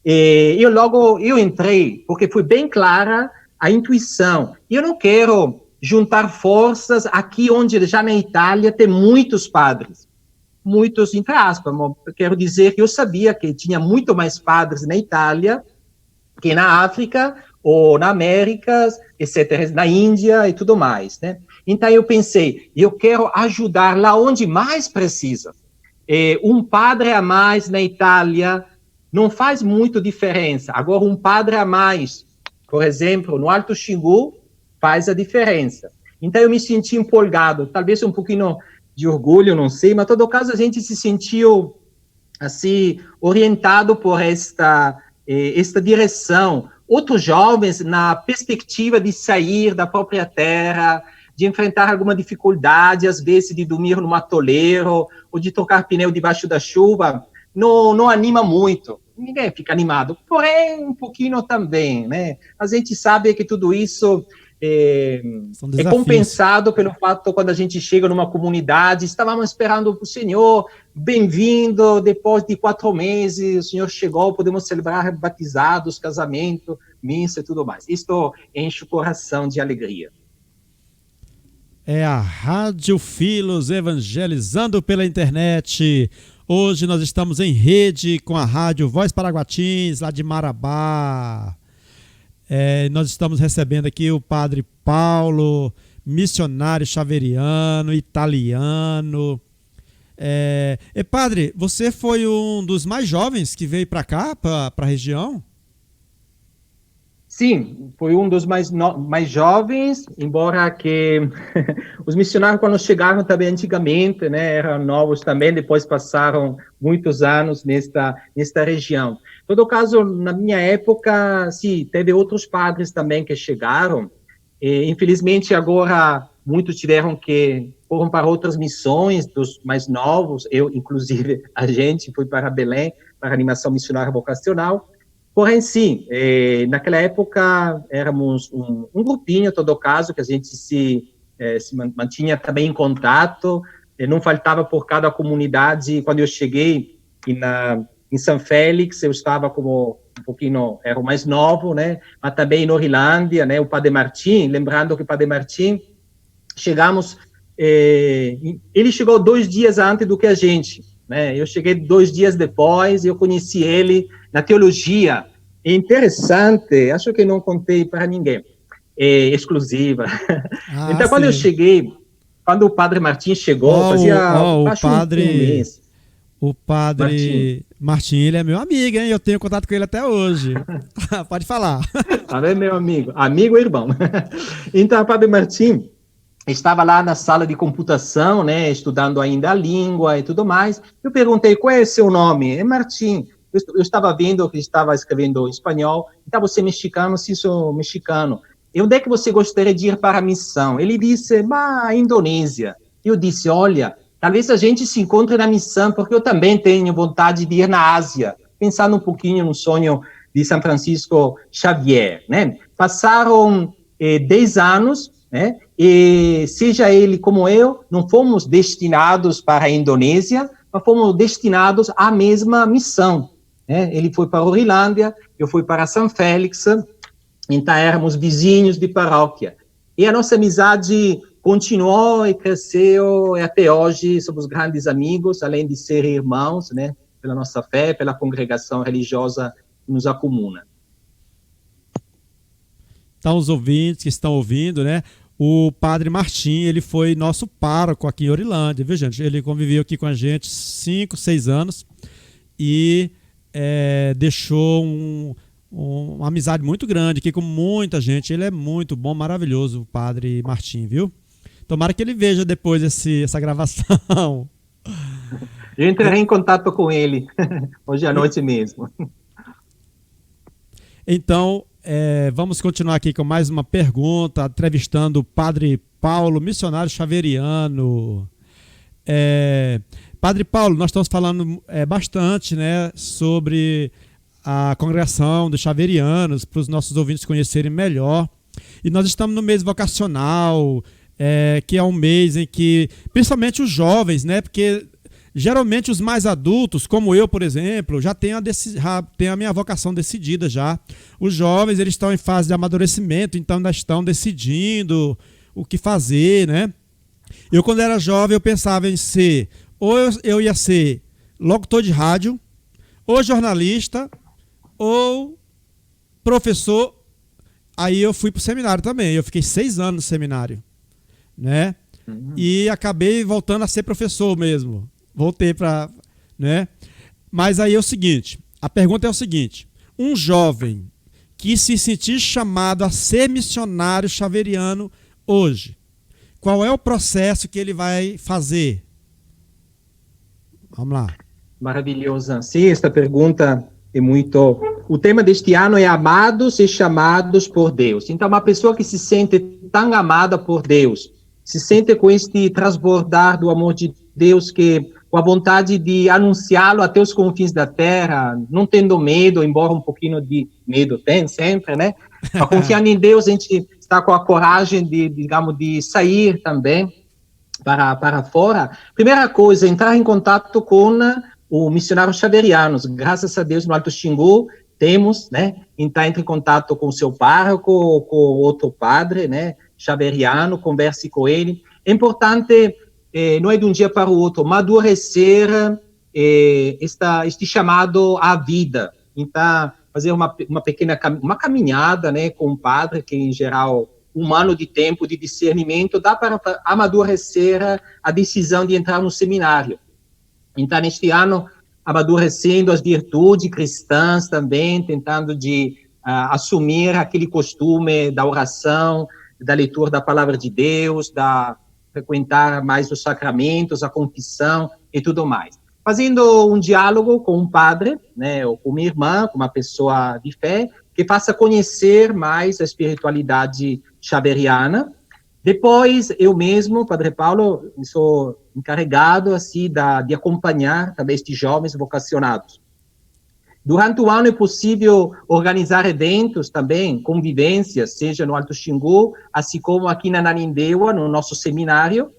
eu entrei, porque foi bem clara a intuição. Eu não quero juntar forças aqui onde já na Itália tem muitos padres. Muitos, entre aspas, quero dizer que eu sabia que tinha muito mais padres na Itália que na África, ou na América, etc., na Índia e tudo mais, né? Então eu pensei, eu quero ajudar lá onde mais precisa. Um padre a mais na Itália não faz muito diferença. Agora, um padre a mais, por exemplo, no Alto Xingu, faz a diferença. Então eu me senti empolgado, talvez um pouquinho de orgulho, não sei, mas, em todo caso, a gente se sentiu, assim, orientado por esta direção. Outros jovens, na perspectiva de sair da própria terra, de enfrentar alguma dificuldade, às vezes de dormir num atoleiro, ou de trocar pneu debaixo da chuva, não anima muito. Ninguém fica animado, porém, um pouquinho também, né? A gente sabe que tudo isso é compensado pelo fato, quando a gente chega numa comunidade, estávamos esperando o Senhor, bem-vindo, depois de 4 meses, o Senhor chegou, podemos celebrar batizados, casamento, missa e tudo mais. Isto enche o coração de alegria. É a Rádio Filos evangelizando pela internet. Hoje nós estamos em rede com a Rádio Voz Paraguatins, lá de Marabá. Nós estamos recebendo aqui o Padre Paulo, missionário xaveriano, italiano. Padre, você foi um dos mais jovens que veio para cá, para a região? Sim, foi um dos mais jovens, embora que os missionários, quando chegaram também antigamente, né, eram novos também, depois passaram muitos anos nesta região. Em todo caso, na minha época, sim, teve outros padres também que chegaram, e, infelizmente agora muitos foram para outras missões, dos mais novos, eu, inclusive, a gente foi para Belém, para a animação missionária vocacional. Porém, sim, naquela época éramos um grupinho, em todo caso, que a gente se mantinha também em contato, não faltava por cada comunidade. Quando eu cheguei em São Félix, eu estava como um pouquinho, era o mais novo, né? Mas também em Orlândia, né? O Padre Martim, lembrando que o Padre Martim, chegamos, ele chegou 2 dias antes do que a gente, né? Eu cheguei 2 dias depois e eu conheci ele na teologia. É interessante, acho que não contei para ninguém, exclusiva. Então, quando eu cheguei, quando o Padre Martim chegou, fazia acho um mês. O Padre Martim, ele é meu amigo, hein? Eu tenho contato com ele até hoje. Pode falar. É meu amigo e irmão. Então, o Padre Martim estava lá na sala de computação, né, estudando ainda a língua e tudo mais. Eu perguntei, qual é o seu nome? É Martim. Eu estava vendo que estava escrevendo em espanhol. Então, você é mexicano? Sim, sou mexicano. E onde é que você gostaria de ir para a missão? Ele disse, Indonésia. Eu disse, olha, talvez a gente se encontre na missão, porque eu também tenho vontade de ir na Ásia. Pensando um pouquinho no sonho de São Francisco Xavier, né? Passaram 10 anos, né? E seja ele como eu, não fomos destinados para a Indonésia, mas fomos destinados à mesma missão, né? Ele foi para Orlândia, eu fui para São Félix, então éramos vizinhos de paróquia. E a nossa amizade continuou e cresceu, e até hoje somos grandes amigos, além de ser irmãos, né? Pela nossa fé, pela congregação religiosa que nos acomuna. Então, os ouvintes que estão ouvindo, né? O Padre Martim, ele foi nosso pároco aqui em Orlândia, viu, gente? Ele conviveu aqui com a gente 5, 6 anos e deixou uma amizade muito grande aqui com muita gente. Ele é muito bom, maravilhoso, o Padre Martim, viu? Tomara que ele veja depois essa gravação. Eu entrarei em contato com ele hoje à noite mesmo. Então, vamos continuar aqui com mais uma pergunta, entrevistando o Padre Paulo, missionário xaveriano. Padre Paulo, nós estamos falando bastante, né, sobre a congregação dos xaverianos, para os nossos ouvintes conhecerem melhor. E nós estamos no mês vocacional, que é um mês em que, principalmente os jovens, né, porque geralmente os mais adultos, como eu, por exemplo, já tenho a minha vocação decidida já. Os jovens, eles estão em fase de amadurecimento, então ainda estão decidindo o que fazer, né? Eu, quando era jovem, eu pensava em ser, ou eu ia ser locutor de rádio, ou jornalista, ou professor. Aí eu fui para o seminário também, eu fiquei 6 anos no seminário, né? E acabei voltando a ser professor mesmo. Voltei para, né? Mas aí é o seguinte, a pergunta é o seguinte: um jovem que se sentir chamado a ser missionário xaveriano hoje, qual é o processo que ele vai fazer? Vamos lá. Maravilhosa. Sim, esta pergunta é muito... O tema deste ano é amados e chamados por Deus. Então, uma pessoa que se sente tão amada por Deus, se sente com este transbordar do amor de Deus, que com a vontade de anunciá-lo até os confins da terra, não tendo medo, embora um pouquinho de medo tem sempre, né? Mas confiando em Deus, a gente está com a coragem de, digamos, de sair também para fora. Primeira coisa, entrar em contato com o missionário xaverianos. Graças a Deus, no Alto Xingu, temos, né? Então, entre em contato com o seu pároco ou com outro padre, né? Xaveriano, converse com ele. É importante... não é de um dia para o outro, amadurecer este chamado à vida. Então, fazer uma pequena caminhada, né, com um padre, que em geral, um ano de tempo de discernimento, dá para amadurecer a decisão de entrar no seminário. Então, neste ano, amadurecendo as virtudes cristãs também, tentando de assumir aquele costume da oração, da leitura da palavra de Deus, frequentar mais os sacramentos, a confissão e tudo mais. Fazendo um diálogo com um padre, né, ou com uma irmã, com uma pessoa de fé, que faça conhecer mais a espiritualidade xaveriana. Depois, eu mesmo, Padre Paulo, sou encarregado assim, de acompanhar também estes jovens vocacionados. Durante o ano é possível organizar eventos também, convivências, seja no Alto Xingu, assim como aqui na Nanindeua, no nosso seminário.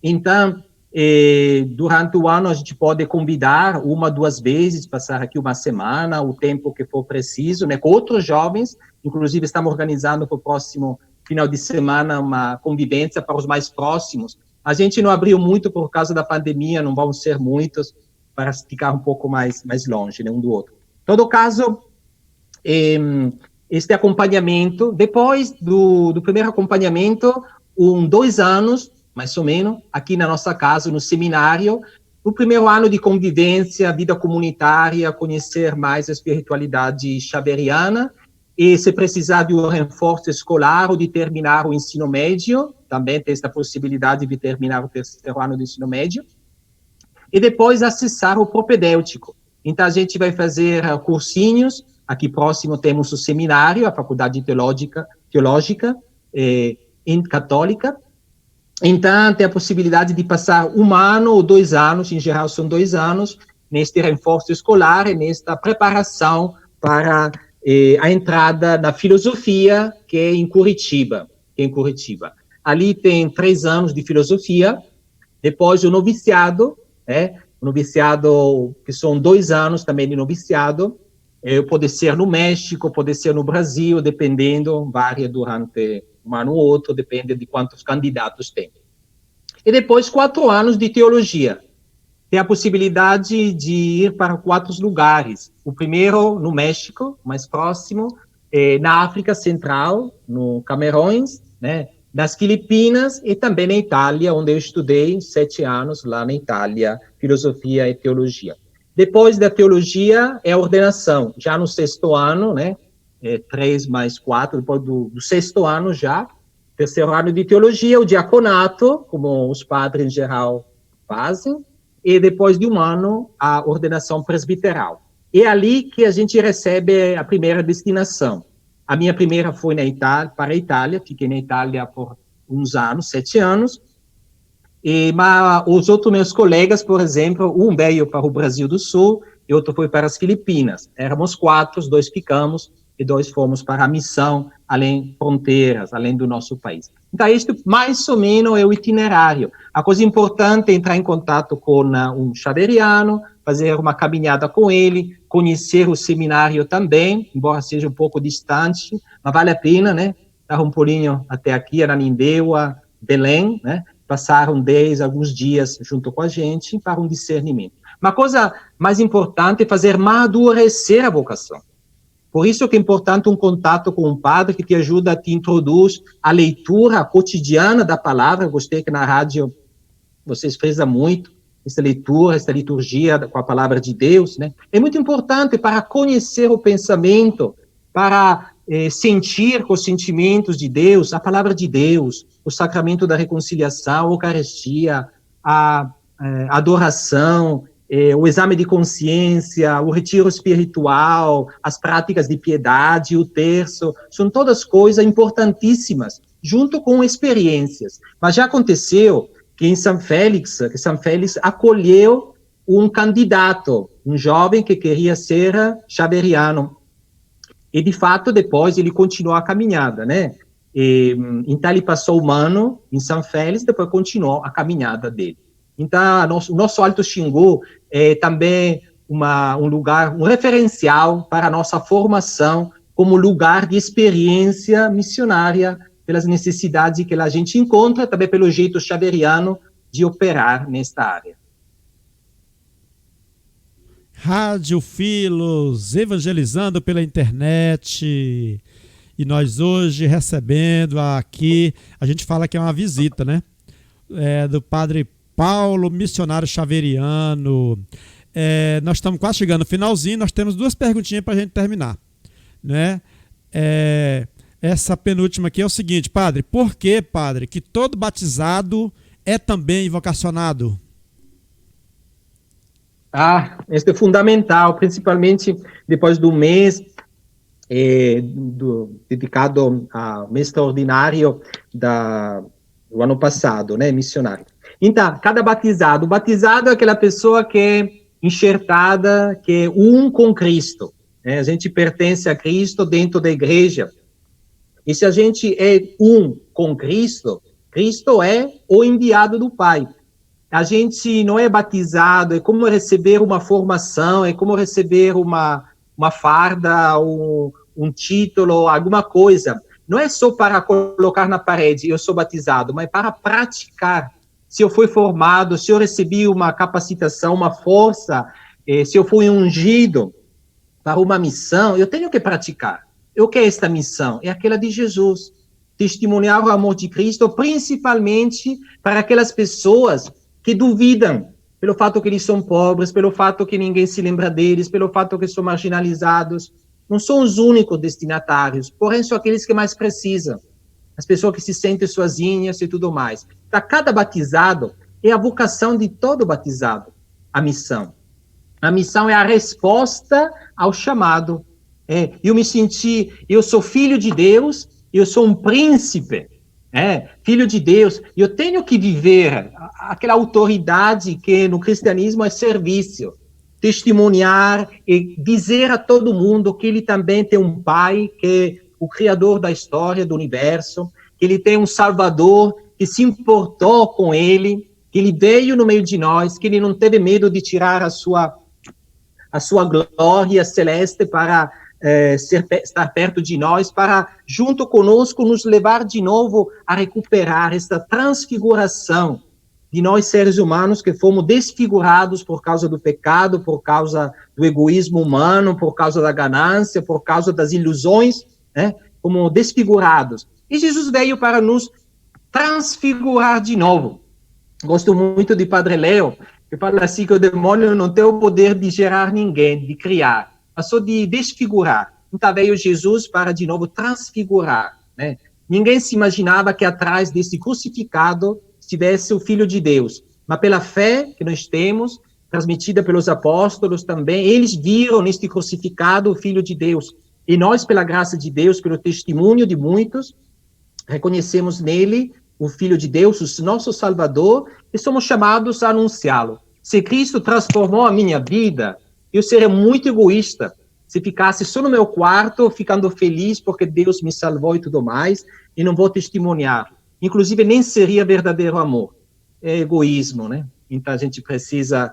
Então, E durante o ano a gente pode convidar 1, 2 vezes, passar aqui uma semana, o tempo que for preciso, né, com outros jovens. Inclusive estamos organizando para o próximo final de semana uma convivência para os mais próximos. A gente não abriu muito por causa da pandemia, não vão ser muitos, para ficar um pouco mais longe, né, um do outro. Em todo caso, este acompanhamento, depois do primeiro acompanhamento, 2 anos, mais ou menos, aqui na nossa casa, no seminário, o primeiro ano de convivência, vida comunitária, conhecer mais a espiritualidade xaveriana, e se precisar de um reforço escolar ou de terminar o ensino médio, também tem esta possibilidade de terminar o 3º ano do ensino médio, e depois acessar o propedêutico. Então, a gente vai fazer cursinhos, aqui próximo temos o seminário, a Faculdade Teológica Católica. Então, tem a possibilidade de passar 1 ano ou 2 anos, em geral são 2 anos, neste reforço escolar e nesta preparação para a entrada na filosofia, que é em Curitiba. Ali tem 3 anos de filosofia, depois o noviciado, o noviciado, que são 2 anos também de noviciado, pode ser no México, pode ser no Brasil, dependendo, varia durante um ano ou outro, depende de quantos candidatos tem. E depois 4 anos de teologia. Tem a possibilidade de ir para 4 lugares. O primeiro no México, mais próximo, na África Central, no Camarões, né, nas Filipinas e também na Itália, onde eu estudei 7 anos lá na Itália, filosofia e teologia. Depois da teologia é a ordenação, já no 6º ano, né, 3 mais 4, depois do 6º ano já, 3º ano de teologia, o diaconato, como os padres em geral fazem, e depois de 1 ano, a ordenação presbiteral. É ali que a gente recebe a primeira destinação. A minha primeira foi para a Itália, fiquei na Itália por uns anos, 7 anos, mas os outros meus colegas, por exemplo, um veio para o Brasil do Sul e outro foi para as Filipinas. Éramos 4, 2 ficamos e 2 fomos para a missão, além fronteiras, além do nosso país. Então, este mais ou menos é o itinerário. A coisa importante é entrar em contato com um xaveriano, fazer uma caminhada com ele, conhecer o seminário também, embora seja um pouco distante, mas vale a pena, né? Dar um pulinho até aqui, Ananindeua, Belém, né? Passaram alguns dias junto com a gente para um discernimento. Uma coisa mais importante é fazer amadurecer a vocação. Por isso que é importante um contato com um padre que te ajuda, te introduz a leitura cotidiana da palavra. Eu gostei que na rádio vocês frisam muito essa leitura, essa liturgia com a palavra de Deus, né? É muito importante para conhecer o pensamento, para sentir com os sentimentos de Deus, a palavra de Deus, o sacramento da reconciliação, a Eucaristia, a adoração, o exame de consciência, o retiro espiritual, as práticas de piedade, o terço, são todas coisas importantíssimas, junto com experiências. Mas já aconteceu que São Félix acolheu um candidato, um jovem que queria ser xaveriano. E, de fato, depois ele continuou a caminhada, né? Então, ele passou 1 ano em São Félix, depois continuou a caminhada dele. Então, o nosso Alto Xingu é também um lugar, um referencial para a nossa formação como lugar de experiência missionária, pelas necessidades que a gente encontra, também pelo jeito xaveriano de operar nesta área. Rádio Filos, evangelizando pela internet. E nós hoje recebendo aqui, a gente fala que é uma visita, né? Do Padre Paulo, missionário xaveriano. Nós estamos quase chegando no finalzinho, nós temos 2 perguntinhas para a gente terminar, né? Essa penúltima aqui é o seguinte, padre: por que, padre, que todo batizado é também vocacionado? Isso é fundamental, principalmente depois do mês dedicado ao mês extraordinário do ano passado, né, missionário. Então, o batizado é aquela pessoa que é enxertada, que é um com Cristo, né? A gente pertence a Cristo dentro da igreja. E se a gente é um com Cristo, Cristo é o enviado do Pai. a gente não é batizado, é como receber uma formação, é como receber uma farda, um título, alguma coisa. Não é só para colocar na parede, eu sou batizado, mas para praticar. Se eu fui formado, se eu recebi uma capacitação, uma força, se eu fui ungido para uma missão, eu tenho que praticar. O que é esta missão? É aquela de Jesus. Testemunhar o amor de Cristo, principalmente para aquelas pessoas que duvidam, pelo fato que eles são pobres, pelo fato que ninguém se lembra deles, pelo fato que são marginalizados. Não são os únicos destinatários, porém são aqueles que mais precisam. As pessoas que se sentem sozinhas e tudo mais. Então, cada batizado é a vocação de todo batizado, a missão. A missão é a resposta ao chamado. Eu me senti, eu sou filho de Deus, eu sou um príncipe, filho de Deus, eu tenho que viver aquela autoridade que no cristianismo é serviço, testemunhar e dizer a todo mundo que ele também tem um pai, que é o criador da história, do universo, que ele tem um salvador que se importou com ele, que ele veio no meio de nós, que ele não teve medo de tirar a sua glória celeste para estar perto de nós, para, junto conosco, nos levar de novo a recuperar esta transfiguração de nós seres humanos que fomos desfigurados por causa do pecado, por causa do egoísmo humano, por causa da ganância, por causa das ilusões, como desfigurados. E Jesus veio para nos transfigurar de novo. Gosto muito de Padre Leo, que fala assim que o demônio não tem o poder de gerar ninguém, de criar, mas só de desfigurar. Então veio Jesus para de novo transfigurar, né? Ninguém se imaginava que atrás desse crucificado estivesse o Filho de Deus, mas pela fé que nós temos, transmitida pelos apóstolos também, eles viram neste crucificado o Filho de Deus, e nós, pela graça de Deus, pelo testemunho de muitos, reconhecemos nele o Filho de Deus, o nosso Salvador, e somos chamados a anunciá-lo. Se Cristo transformou a minha vida, eu seria muito egoísta se ficasse só no meu quarto, ficando feliz porque Deus me salvou e tudo mais, e não vou testemunhar. Inclusive, nem seria verdadeiro amor. É egoísmo, né? Então, a gente precisa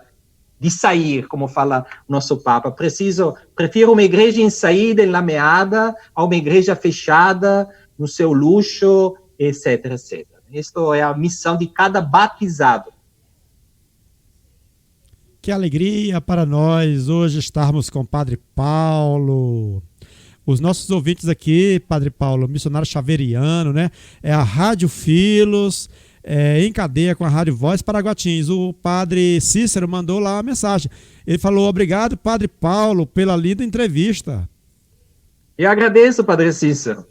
de sair, como fala o nosso Papa. Prefiro uma igreja em saída, enlameada, a uma igreja fechada, no seu luxo, etc, etc. Esta é a missão de cada batizado. Que alegria para nós hoje estarmos com o Padre Paulo. Os nossos ouvintes aqui, Padre Paulo, missionário xaveriano, né? É a Rádio Filos, em cadeia com a Rádio Voz Paraguatins. O Padre Cícero mandou lá uma mensagem. Ele falou: obrigado, Padre Paulo, pela linda entrevista. Eu agradeço, Padre Cícero.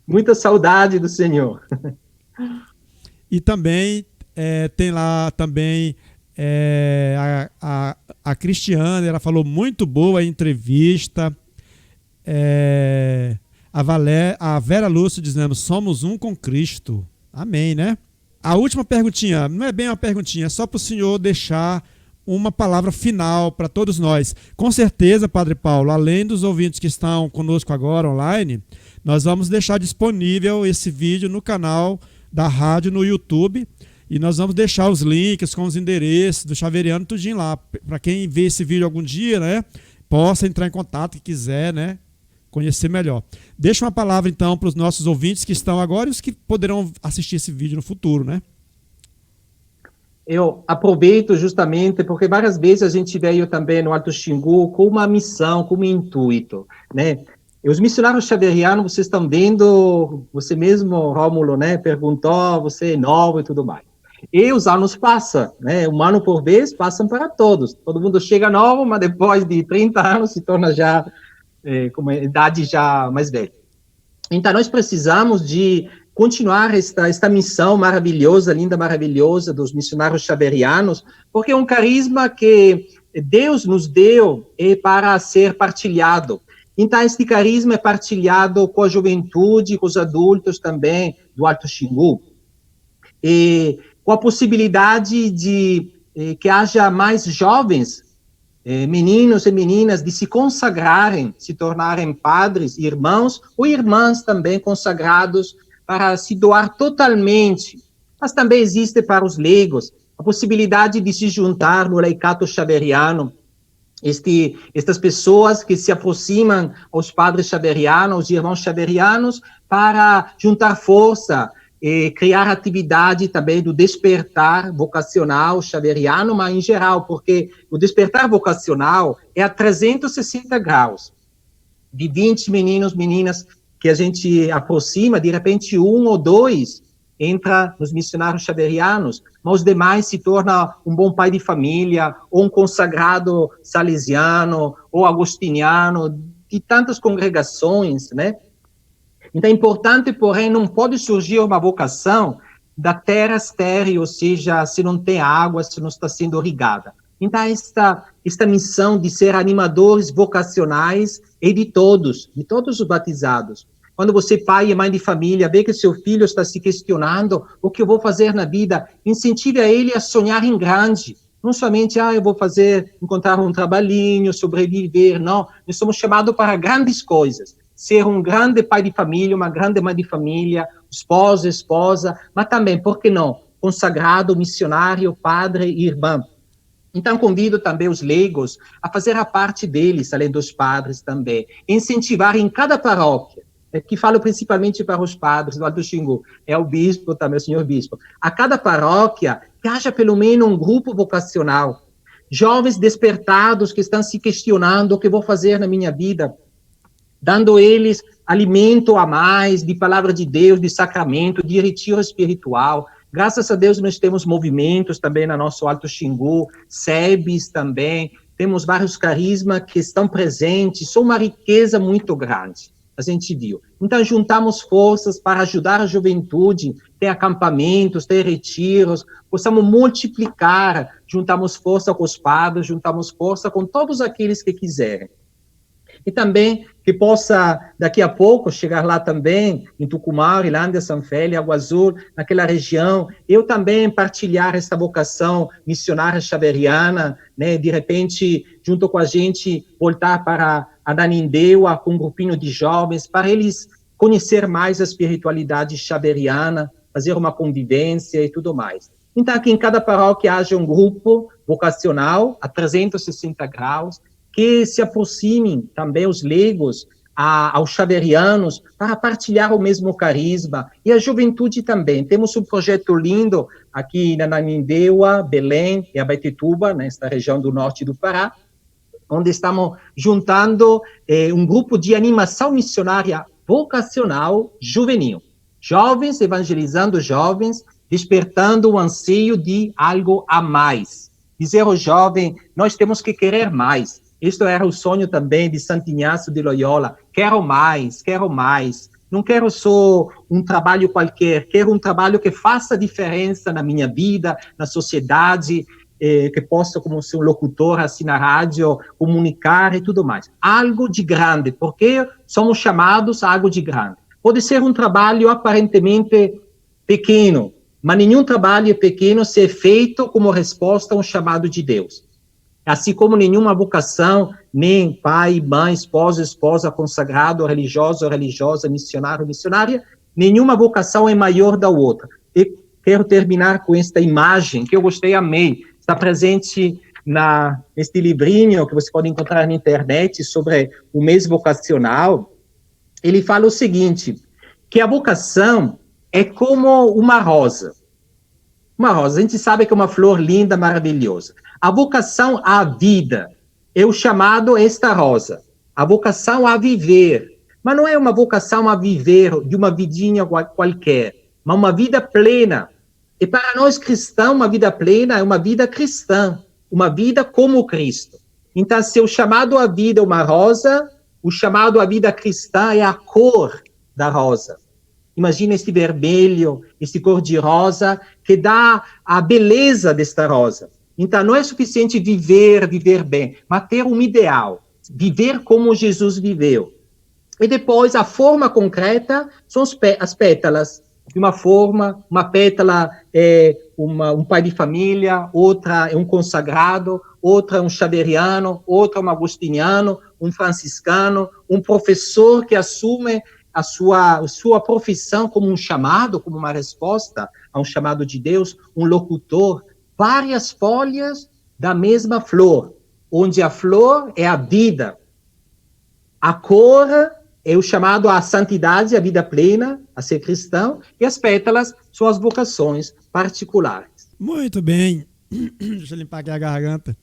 Muita saudade do Senhor. E também tem lá também a Cristiane, ela falou muito boa a entrevista. A Vera Lúcia dizendo: somos um com Cristo. Amém, né? A última perguntinha, não é bem uma perguntinha, é só para o senhor deixar uma palavra final para todos nós. Com certeza, Padre Paulo, além dos ouvintes que estão conosco agora online, nós vamos deixar disponível esse vídeo no canal da rádio no YouTube, e nós vamos deixar os links com os endereços do Xaveriano tudinho lá, para quem vê esse vídeo algum dia, né, possa entrar em contato, que quiser, né, conhecer melhor. Deixa uma palavra então para os nossos ouvintes que estão agora e os que poderão assistir esse vídeo no futuro, né? Eu aproveito justamente porque várias vezes a gente veio também no Alto Xingu com uma missão, com um intuito, né? E os missionários xaverianos, vocês estão vendo, você mesmo, Rômulo, né, perguntou, você é novo e tudo mais. E os anos passam, né? Um ano por vez passam para todos. Todo mundo chega novo, mas depois de 30 anos se torna já com uma idade já mais velha. Então, nós precisamos de continuar esta missão maravilhosa, linda, maravilhosa dos missionários xaverianos, porque é um carisma que Deus nos deu para ser partilhado. Então, este carisma é partilhado com a juventude, com os adultos também do Alto Xingu, e com a possibilidade de que haja mais jovens, meninos e meninas, de se consagrarem, se tornarem padres, irmãos ou irmãs também consagrados, para se doar totalmente. Mas também existe para os leigos, a possibilidade de se juntar no laicato xaveriano, estas pessoas que se aproximam aos padres xaverianos, aos irmãos xaverianos, para juntar força e criar atividade também do despertar vocacional xaveriano, mas em geral, porque o despertar vocacional é a 360 graus. De 20 meninos, meninas que a gente aproxima, de repente 1 ou 2 entra nos missionários xaverianos, mas os demais se torna um bom pai de família, ou um consagrado salesiano, ou agostiniano, de tantas congregações, né? Então é importante, porém, não pode surgir uma vocação da terra estéril, ou seja, se não tem água, se não está sendo irrigada. Então esta missão de ser animadores vocacionais é de todos os batizados. Quando você, pai e mãe de família, vê que seu filho está se questionando o que eu vou fazer na vida, incentive a ele a sonhar em grande. Não somente, eu vou encontrar um trabalhinho, sobreviver. Não, nós somos chamados para grandes coisas. Ser um grande pai de família, uma grande mãe de família, esposa, mas também, por que não, consagrado, missionário, padre e irmã. Então, convido também os leigos a fazer a parte deles, além dos padres também, incentivar em cada paróquia, que falo principalmente para os padres do Alto Xingu, é o bispo também, o senhor bispo, a cada paróquia que haja pelo menos um grupo vocacional, jovens despertados que estão se questionando o que vou fazer na minha vida, dando eles alimento a mais de palavra de Deus, de sacramento, de retiro espiritual. Graças a Deus nós temos movimentos também no nosso Alto Xingu, SEBs também, temos vários carismas que estão presentes, são uma riqueza muito grande. A gente viu. Então, juntamos forças para ajudar a juventude, ter acampamentos, ter retiros, possamos multiplicar, juntamos força com os padres, juntamos força com todos aqueles que quiserem. E também que possa, daqui a pouco, chegar lá também, em Tucumã, Irlândia, São Félix, Água Azul, naquela região, eu também partilhar essa vocação missionária xaveriana, né, de repente, junto com a gente, voltar para Ananindeua, com um grupinho de jovens, para eles conhecer mais a espiritualidade xaveriana, fazer uma convivência e tudo mais. Então, aqui em cada paróquia haja um grupo vocacional, a 360 graus, que se aproximem também os leigos aos xaverianos para partilhar o mesmo carisma, e a juventude também. Temos um projeto lindo aqui na Ananindeua, Belém e Abaetetuba, nesta região do norte do Pará, onde estamos juntando um grupo de animação missionária vocacional juvenil. Jovens evangelizando jovens, despertando o anseio de algo a mais. Dizer ao jovem, nós temos que querer mais. Isto era o sonho também de Santo Inácio de Loyola. Quero mais, quero mais. Não quero só um trabalho qualquer, quero um trabalho que faça diferença na minha vida, na sociedade, que possa, como ser um locutor assim na rádio, comunicar e tudo mais. Algo de grande, porque somos chamados a algo de grande. Pode ser um trabalho aparentemente pequeno, mas nenhum trabalho é pequeno se é feito como resposta a um chamado de Deus. Assim como nenhuma vocação, nem pai, mãe, esposa, consagrado, religioso, religiosa, missionário, missionária, nenhuma vocação é maior da outra. E quero terminar com esta imagem que eu gostei, amei. Está presente neste livrinho que você pode encontrar na internet sobre o mês vocacional. Ele fala o seguinte, que a vocação é como uma rosa. Uma rosa, a gente sabe que é uma flor linda, maravilhosa. A vocação à vida é o chamado esta rosa. A vocação a viver. Mas não é uma vocação a viver de uma vidinha qualquer, mas uma vida plena. E para nós cristãos, uma vida plena é uma vida cristã, uma vida como Cristo. Então, se o chamado à vida é uma rosa, o chamado à vida cristã é a cor da rosa. Imagina este vermelho, este cor de rosa, que dá a beleza desta rosa. Então, não é suficiente viver bem, mas ter um ideal, viver como Jesus viveu. E depois, a forma concreta são as pétalas. De uma forma, uma pétala é um pai de família, outra é um consagrado, outra é um xaveriano, outra é um agostiniano, um franciscano, um professor que assume a sua profissão como um chamado, como uma resposta a um chamado de Deus, um locutor várias folhas da mesma flor, onde a flor é a vida, a cor é o chamado à santidade, à vida plena, a ser cristão, e as pétalas são as vocações particulares. Muito bem. Deixa eu limpar aqui a garganta.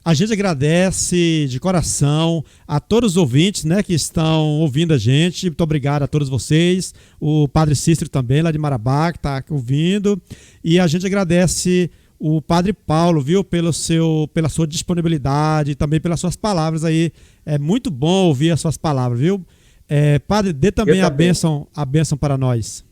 A gente agradece de coração a todos os ouvintes, né, que estão ouvindo a gente. Muito obrigado a todos vocês. O Padre Cícero também, lá de Marabá, que está ouvindo. E a gente agradece o Padre Paulo, viu, pela sua disponibilidade e também pelas suas palavras aí. É muito bom ouvir as suas palavras, viu? Padre, dê também a bênção para nós.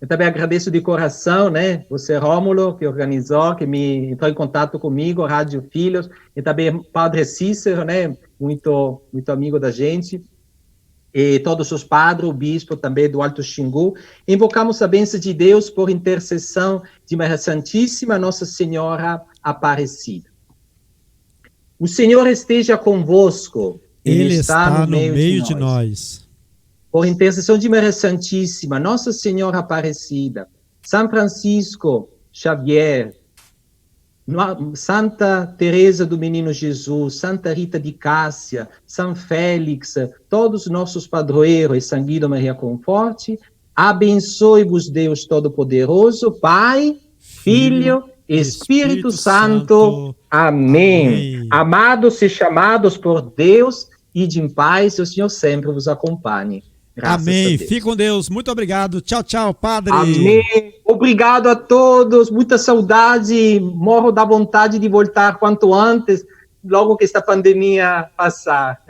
Eu também agradeço de coração, né? Você, Rômulo, que organizou, que me entrou em contato comigo, Rádio Filhos, e também Padre Cícero, né? Muito amigo da gente. E todos os padres, o bispo também do Alto Xingu. Invocamos a bênção de Deus por intercessão de Maria Santíssima, Nossa Senhora Aparecida. O Senhor esteja convosco. Ele está no meio de nós. Por intercessão de Maria Santíssima, Nossa Senhora Aparecida, São Francisco Xavier, Santa Teresa do Menino Jesus, Santa Rita de Cássia, São Félix, todos os nossos padroeiros e Sanguíneo Maria Conforte, abençoe-vos Deus Todo-Poderoso, Pai, Filho, Espírito Santo. Amém. Amados e chamados por Deus, ide em paz, e o Senhor sempre vos acompanhe. Graças Amém. Fique com Deus. Muito obrigado. Tchau, tchau, Padre. Amém. Obrigado a todos. Muita saudade. Morro da vontade de voltar quanto antes, logo que esta pandemia passar.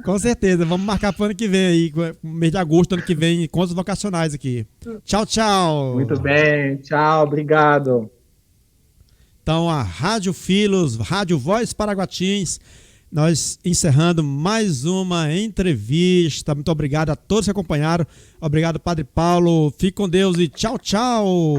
Com certeza. Vamos marcar para o ano que vem aí, mês de agosto, ano que vem, encontros vocacionais aqui. Tchau, tchau. Muito bem. Tchau. Obrigado. Então, a Rádio Filhos, Rádio Voz Paraguatins, nós encerrando mais uma entrevista. Muito obrigado a todos que acompanharam. Obrigado, Padre Paulo. Fique com Deus e tchau, tchau.